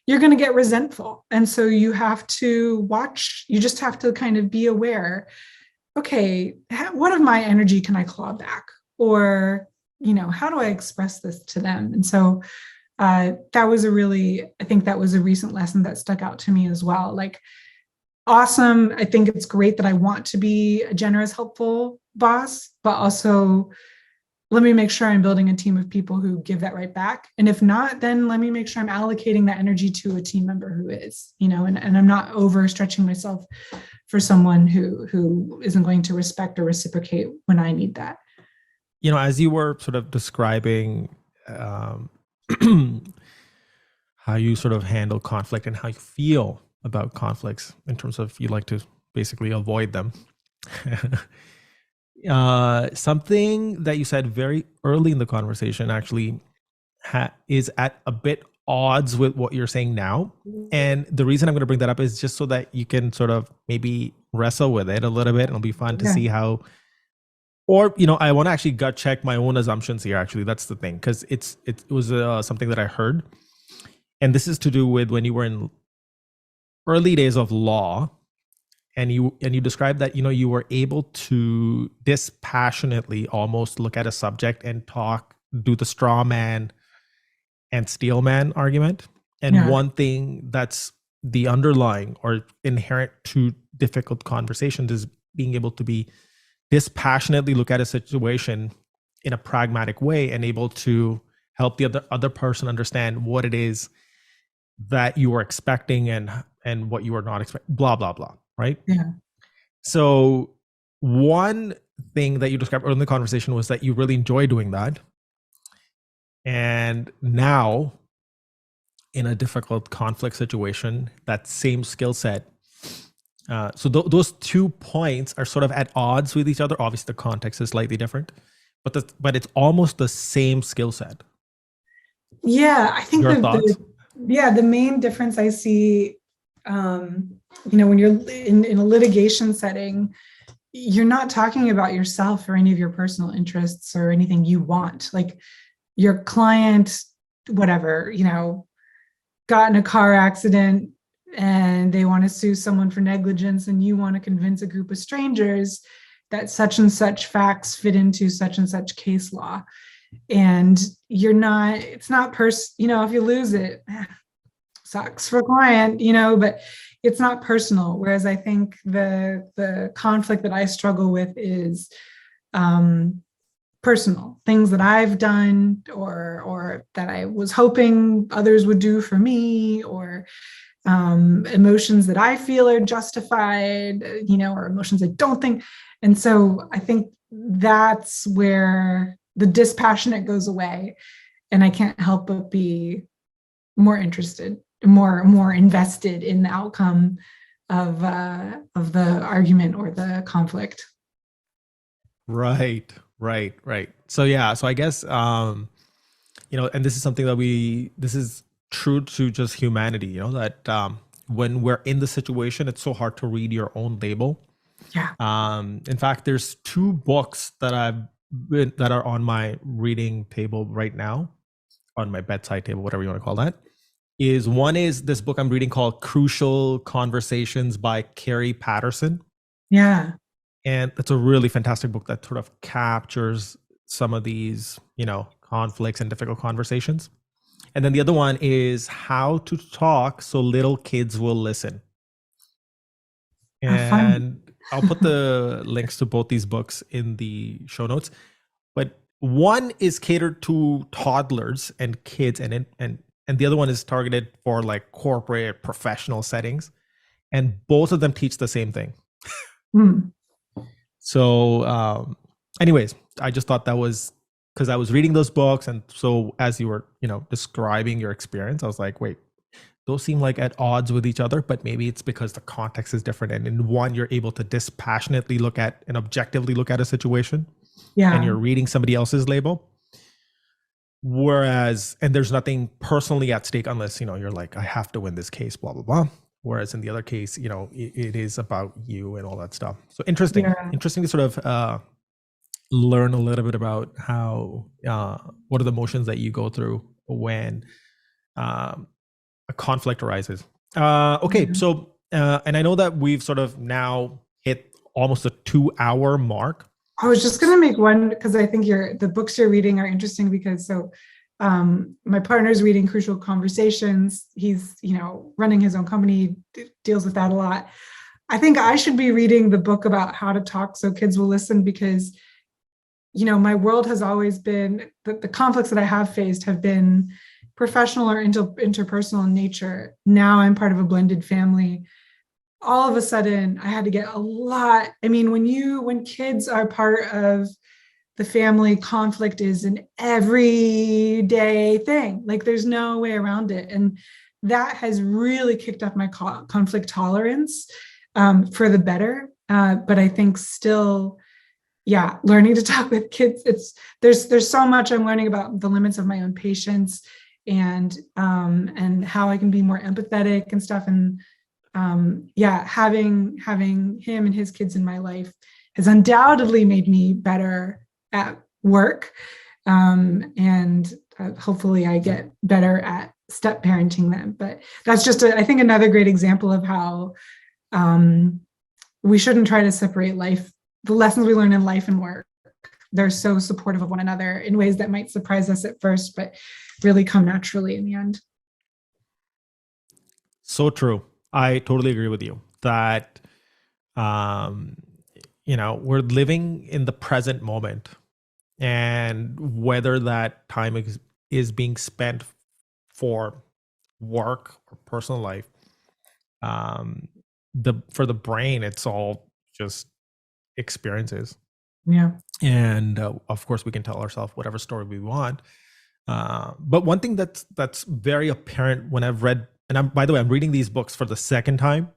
you're going to get resentful. And so you have to watch, you just have to kind of be aware, okay, what of my energy can I claw back? Or, how do I express this to them? And so I think that was a recent lesson that stuck out to me as well. Like, awesome. I think it's great that I want to be a generous, helpful boss, but also let me make sure I'm building a team of people who give that right back. And if not, then let me make sure I'm allocating that energy to a team member who is, and I'm not overstretching myself for someone who isn't going to respect or reciprocate when I need that. As you were sort of describing how you sort of handle conflict and how you feel about conflicts in terms of you like to basically avoid them. Something that you said very early in the conversation actually is at a bit odds with what you're saying now. And the reason I'm going to bring that up is just so that you can sort of maybe wrestle with it a little bit. It'll be fun to see how, or, I want to actually gut check my own assumptions here. Actually, that's the thing, because it was something that I heard. And this is to do with when you were in early days of law. And you described that, you were able to dispassionately almost look at a subject and do the straw man and steel man argument. And one thing that's the underlying or inherent to difficult conversations is being able to be dispassionately look at a situation in a pragmatic way and able to help the other person understand what it is that you were expecting and what you were not expecting, blah, blah, blah. Right? Yeah. So one thing that you described early in the conversation was that you really enjoy doing that. And now in a difficult conflict situation, that same skill set. So those 2 points are sort of at odds with each other. Obviously the context is slightly different, but it's almost the same skill set. Yeah. I think the main difference I see, when you're in a litigation setting, you're not talking about yourself or any of your personal interests or anything you want. Like, your client, whatever, got in a car accident and they want to sue someone for negligence, and you want to convince a group of strangers that such and such facts fit into such and such case law. And it's not if you lose it, sucks for client, but it's not personal. Whereas I think the conflict that I struggle with is personal, things that I've done or that I was hoping others would do for me, or emotions that I feel are justified, or emotions I don't think. And so I think that's where the dispassionate goes away, and I can't help but be more interested, more invested in the outcome of the argument or the conflict. Right, right. So yeah, so I guess and this is something that this is true to just humanity, that when we're in the situation, it's so hard to read your own label. Yeah. In fact, there's two books that are on my reading table right now, on my bedside table, whatever you want to call that. One is this book I'm reading called Crucial Conversations by Carrie Patterson. Yeah. And it's a really fantastic book that sort of captures some of these, conflicts and difficult conversations. And then the other one is How to Talk So Little Kids Will Listen. And I'll put the links to both these books in the show notes. But one is catered to toddlers and kids, and the other one is targeted for like corporate professional settings. And both of them teach the same thing. So anyways, I just thought that was because I was reading those books. And so as you were, describing your experience, I was like, wait, those seem like at odds with each other, but maybe it's because the context is different. And in one, you're able to dispassionately look at and objectively look at a situation. Yeah. And you're reading somebody else's label. Whereas, and there's nothing personally at stake unless, you're like, I have to win this case, blah, blah, blah. Whereas in the other case, it is about you and all that stuff. So interesting to sort of learn a little bit about how, what are the emotions that you go through when a conflict arises. Okay. So, and I know that we've sort of now hit almost a 2-hour mark. I was just going to make one, because I think the books you're reading are interesting because my partner's reading Crucial Conversations. He's, running his own company, deals with that a lot. I think I should be reading the book about how to talk so kids will listen because, my world has always been, the conflicts that I have faced have been professional or interpersonal in nature. Now I'm part of a blended family. All of a sudden I had to get a lot. I mean, when kids are part of the family, conflict is an everyday thing. Like there's no way around it. And that has really kicked up my conflict tolerance for the better. But I think still, learning to talk with kids, there's so much I'm learning about the limits of my own patience and how I can be more empathetic and stuff. And having him and his kids in my life has undoubtedly made me better at work. And hopefully I get better at step parenting them. But that's just, I think, another great example of how we shouldn't try to separate life, the lessons we learn in life and work. They're so supportive of one another in ways that might surprise us at first, but really come naturally in the end. So true. I totally agree with you that, we're living in the present moment, and whether that time is being spent for work or personal life, for the brain, it's all just experiences. Yeah. And of course we can tell ourselves whatever story we want. But one thing that's very apparent when I've read, and by the way, I'm reading these books for the second time.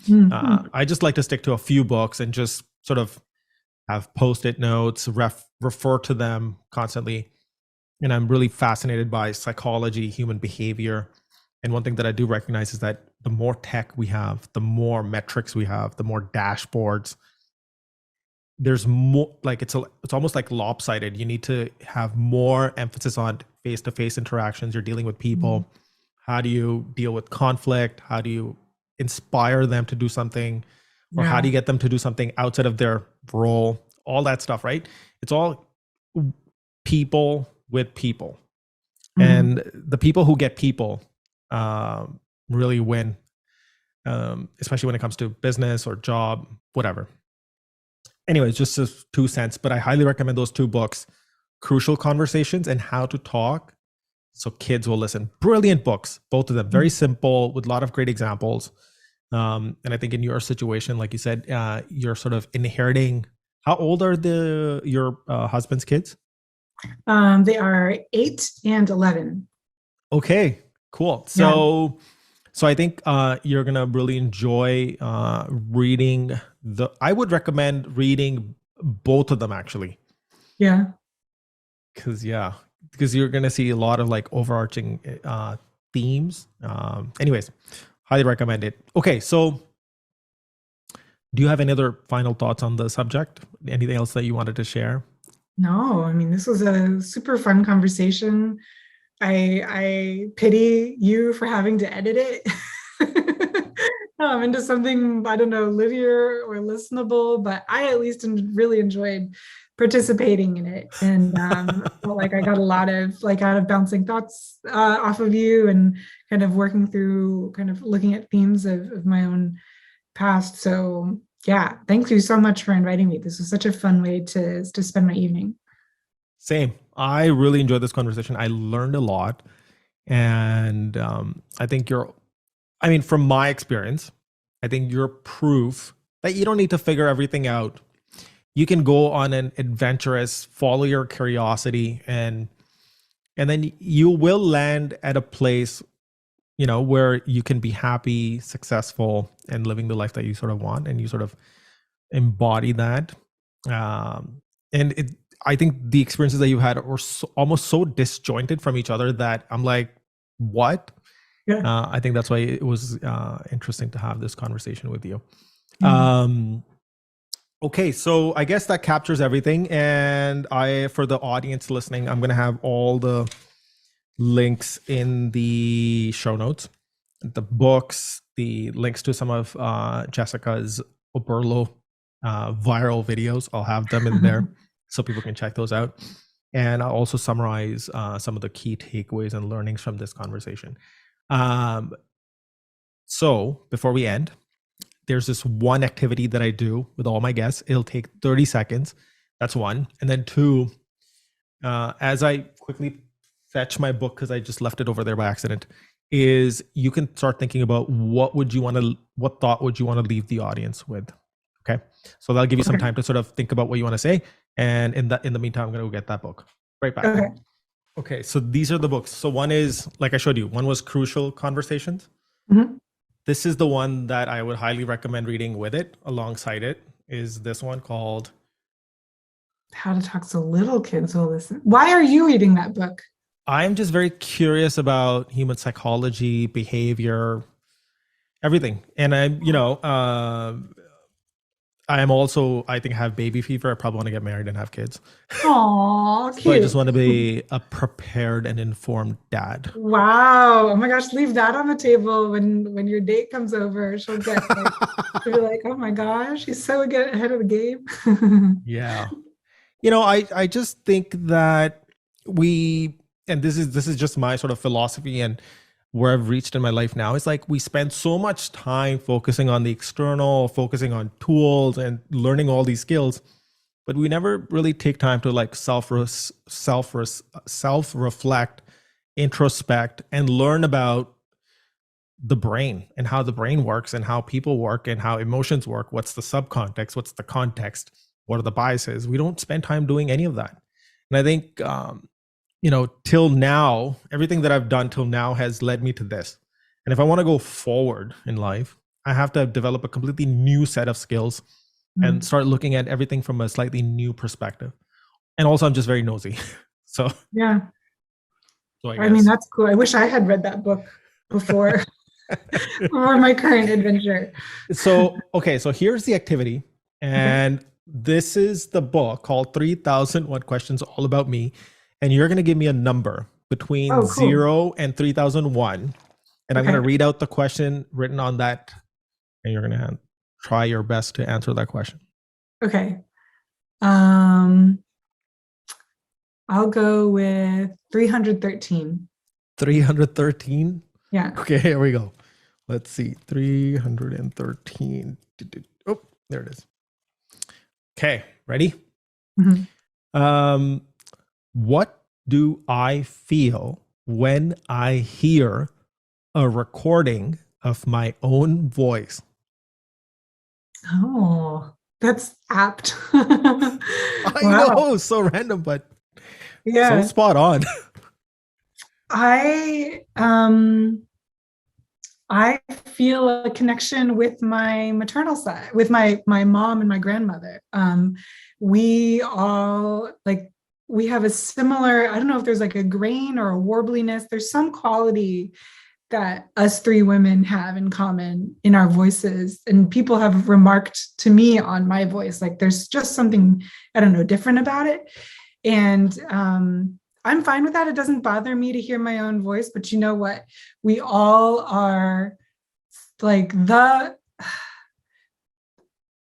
Mm-hmm. I just like to stick to a few books and just sort of have post-it notes, refer to them constantly. And I'm really fascinated by psychology, human behavior. And one thing that I do recognize is that the more tech we have, the more metrics we have, the more dashboards, there's more, like it's almost like lopsided. You need to have more emphasis on face-to-face interactions. You're dealing with people. Mm-hmm. How do you deal with conflict? How do you inspire them to do something? Or how do you get them to do something outside of their role? All that stuff, right? It's all people with people. Mm-hmm. And the people who get people really win, especially when it comes to business or job, whatever. Anyways, just 2 cents, but I highly recommend those two books, Crucial Conversations and How to Talk So Kids Will Listen. Brilliant books, both of them. Very simple with a lot of great examples. And I think in your situation, like you said, you're sort of inheriting. How old are your husband's kids? They are 8 and 11. Okay, cool. So So I think you're gonna really enjoy reading I would recommend reading both of them actually, Yeah. because you're gonna see a lot of like overarching themes. Anyways, highly recommend it. Okay, so do you have any other final thoughts on the subject? Anything else that you wanted to share? No, I mean, this was a super fun conversation. I pity you for having to edit it into something, I don't know, linear or listenable, but I at least really enjoyed participating in it. And felt like I got a lot of like out of bouncing thoughts off of you and kind of working through, kind of looking at themes of my own past. So yeah, thank you so much for inviting me. This was such a fun way to spend my evening. Same. I really enjoyed this conversation. I learned a lot. And I think from my experience, I think you're proof that you don't need to figure everything out. You can go on an adventurous, follow your curiosity, and then you will land at a place, where you can be happy, successful, and living the life that you sort of want, and you sort of embody that. And I think the experiences that you had are almost so disjointed from each other that I'm like, what? Yeah. I think that's why it was interesting to have this conversation with you. Mm. Okay, so I guess that captures everything. And for the audience listening, I'm going to have all the links in the show notes, the books, the links to some of Jessica's Oberlo viral videos. I'll have them in there so people can check those out. And I'll also summarize some of the key takeaways and learnings from this conversation. So before we end, there's this one activity that I do with all my guests. It'll take 30 seconds. That's one. And then two, as I quickly fetch my book, because I just left it over there by accident, is you can start thinking about what thought would you want to leave the audience with? Okay. So that'll give you some time to sort of think about what you want to say. And in the meantime, I'm going to go get that book. Right back. Okay. So these are the books. So one is, like I showed you, one was Crucial Conversations. Mm-hmm. This is the one that I would highly recommend reading with it. Alongside it is this one called How to Talk So Little Kids Will Listen. Why are you reading that book? I'm just very curious about human psychology, behavior, everything. And I'm also, I think, have baby fever. I probably want to get married and have kids. Aww, cute. So I just want to be a prepared and informed dad. Wow. Oh my gosh, leave that on the table when your date comes over. She'll be like, oh my gosh, he's so good ahead of the game. Yeah. I just think that and this is just my sort of philosophy and where I've reached in my life now, is like we spend so much time focusing on the external, focusing on tools and learning all these skills, but we never really take time to like self-reflect, introspect, and learn about the brain and how the brain works and how people work and how emotions work. What's the subcontext? What's the context? What are the biases? We don't spend time doing any of that. And I think, till now, everything that I've done till now has led me to this. And if I want to go forward in life, I have to develop a completely new set of skills and start looking at everything from a slightly new perspective. And also, I'm just very nosy. So, yeah. So I mean, that's cool. I wish I had read that book before, before my current adventure. So here's the activity. And this is the book called 3001 Questions All About Me. And you're going to give me a number between 0 and 3001. And I'm going to read out the question written on that. And you're going to try your best to answer that question. Okay. I'll go with 313. 313? Yeah. Okay, here we go. Let's see. 313. Oh, there it is. Okay, ready? Mm-hmm. What do I feel when I hear a recording of my own voice? Oh, that's apt. I know, so random, but so spot on. I I feel a connection with my maternal side, with my mom and my grandmother. We all like we have a similar, I don't know if there's like a grain or a warbliness. There's some quality that us three women have in common in our voices. And people have remarked to me on my voice, like there's just something, I don't know, different about it. And I'm fine with that. It doesn't bother me to hear my own voice, but you know what? We all are like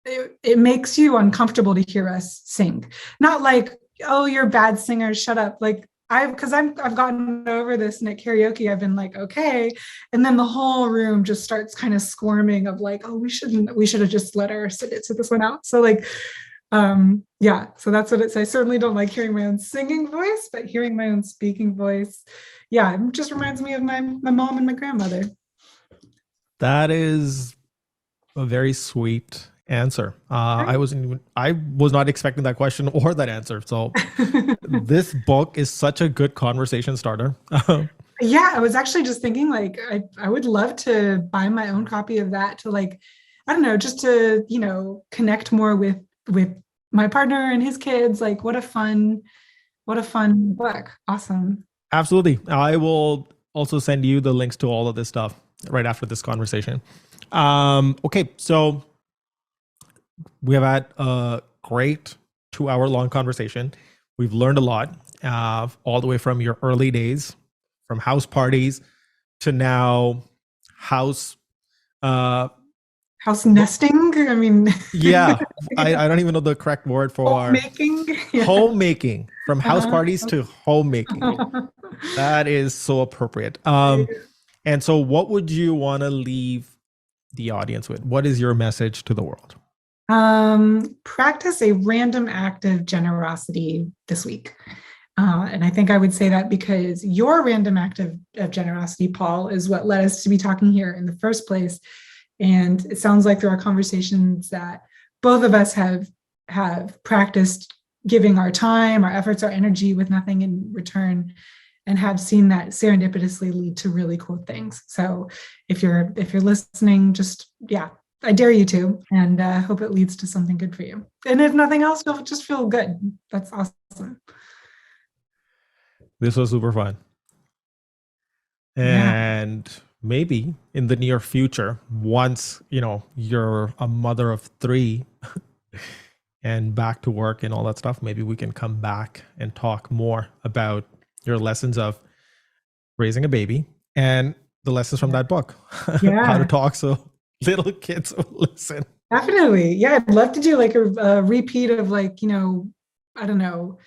it makes you uncomfortable to hear us sing. Not like, oh, you're a bad singer, shut up. Like I've gotten over this, and at karaoke, I've been like, okay. And then the whole room just starts kind of squirming of like, oh, we should have just let her sit this one out. So like, yeah, so that's what it's. I certainly don't like hearing my own singing voice, but hearing my own speaking voice, yeah, it just reminds me of my mom and my grandmother. That is a very sweet answer. I was not expecting that question or that answer. So this book is such a good conversation starter. Yeah, I was actually just thinking like I would love to buy my own copy of that to like, I don't know, just to, connect more with my partner and his kids. Like what a fun book. Awesome. Absolutely. I will also send you the links to all of this stuff right after this conversation. Okay, so we have had a great 2-hour long conversation. We've learned a lot, all the way from your early days, from house parties to now house nesting. I mean, yeah, I don't even know the correct word for homemaking. Yeah. Homemaking, from house parties to homemaking. That is so appropriate. And so what would you want to leave the audience with? What is your message to the world? Practice a random act of generosity this week. And I think I would say that because your random act of generosity, Paul, is what led us to be talking here in the first place. And it sounds like through our conversations that both of us have practiced giving our time, our efforts, our energy with nothing in return, and have seen that serendipitously lead to really cool things. So if you're listening, just, yeah, I dare you to, and hope it leads to something good for you. And if nothing else, you'll just feel good. That's awesome. This was super fun. And maybe in the near future, once, you're a mother of 3 and back to work and all that stuff, maybe we can come back and talk more about your lessons of raising a baby and the lessons from that book. Yeah. How to talk so little kids will listen. Definitely. Yeah. I'd love to do like a repeat of like, I don't know,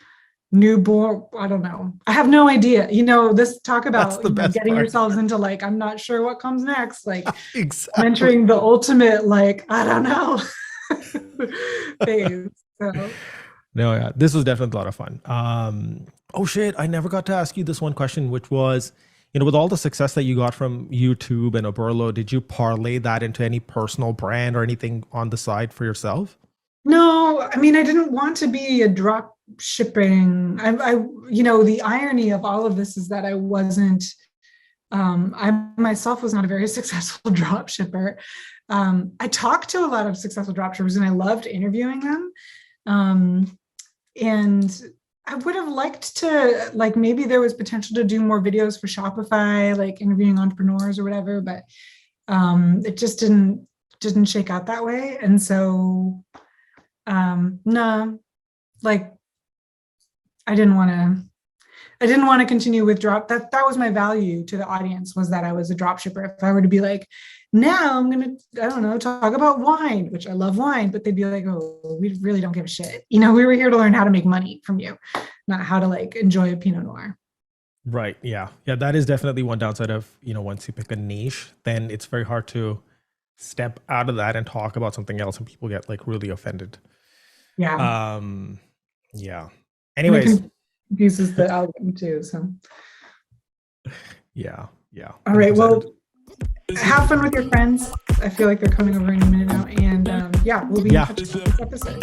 newborn. I don't know. I have no idea. This talk about getting yourselves into like, I'm not sure what comes next. Like exactly. Entering the ultimate, like, I don't know, phase. So. No, yeah, this was definitely a lot of fun. Oh shit, I never got to ask you this one question, which was, with all the success that you got from YouTube and Oberlo, did you parlay that into any personal brand or anything on the side for yourself? No, I mean, I didn't want to be a drop shipping. The irony of all of this is that I wasn't, I myself was not a very successful drop shipper. I talked to a lot of successful drop shippers and I loved interviewing them. And I would have liked to, like, maybe there was potential to do more videos for Shopify, like interviewing entrepreneurs or whatever, but it just didn't shake out that way. And so, no, like, I didn't want to continue with drop. That was my value to the audience, was that I was a drop shipper. If I were to be like, now I'm going to, I don't know, talk about wine, which I love wine, but they'd be like, oh, we really don't give a shit. We were here to learn how to make money from you, not how to like enjoy a Pinot Noir. Right. Yeah. Yeah. That is definitely one downside of, once you pick a niche, then it's very hard to step out of that and talk about something else and people get like really offended. Yeah. Yeah. Anyways. Confuses the algorithm too. So. Yeah. Yeah. All right. Well, have fun with your friends. I feel like they're coming over in a minute now. And we'll be in touch with this episode.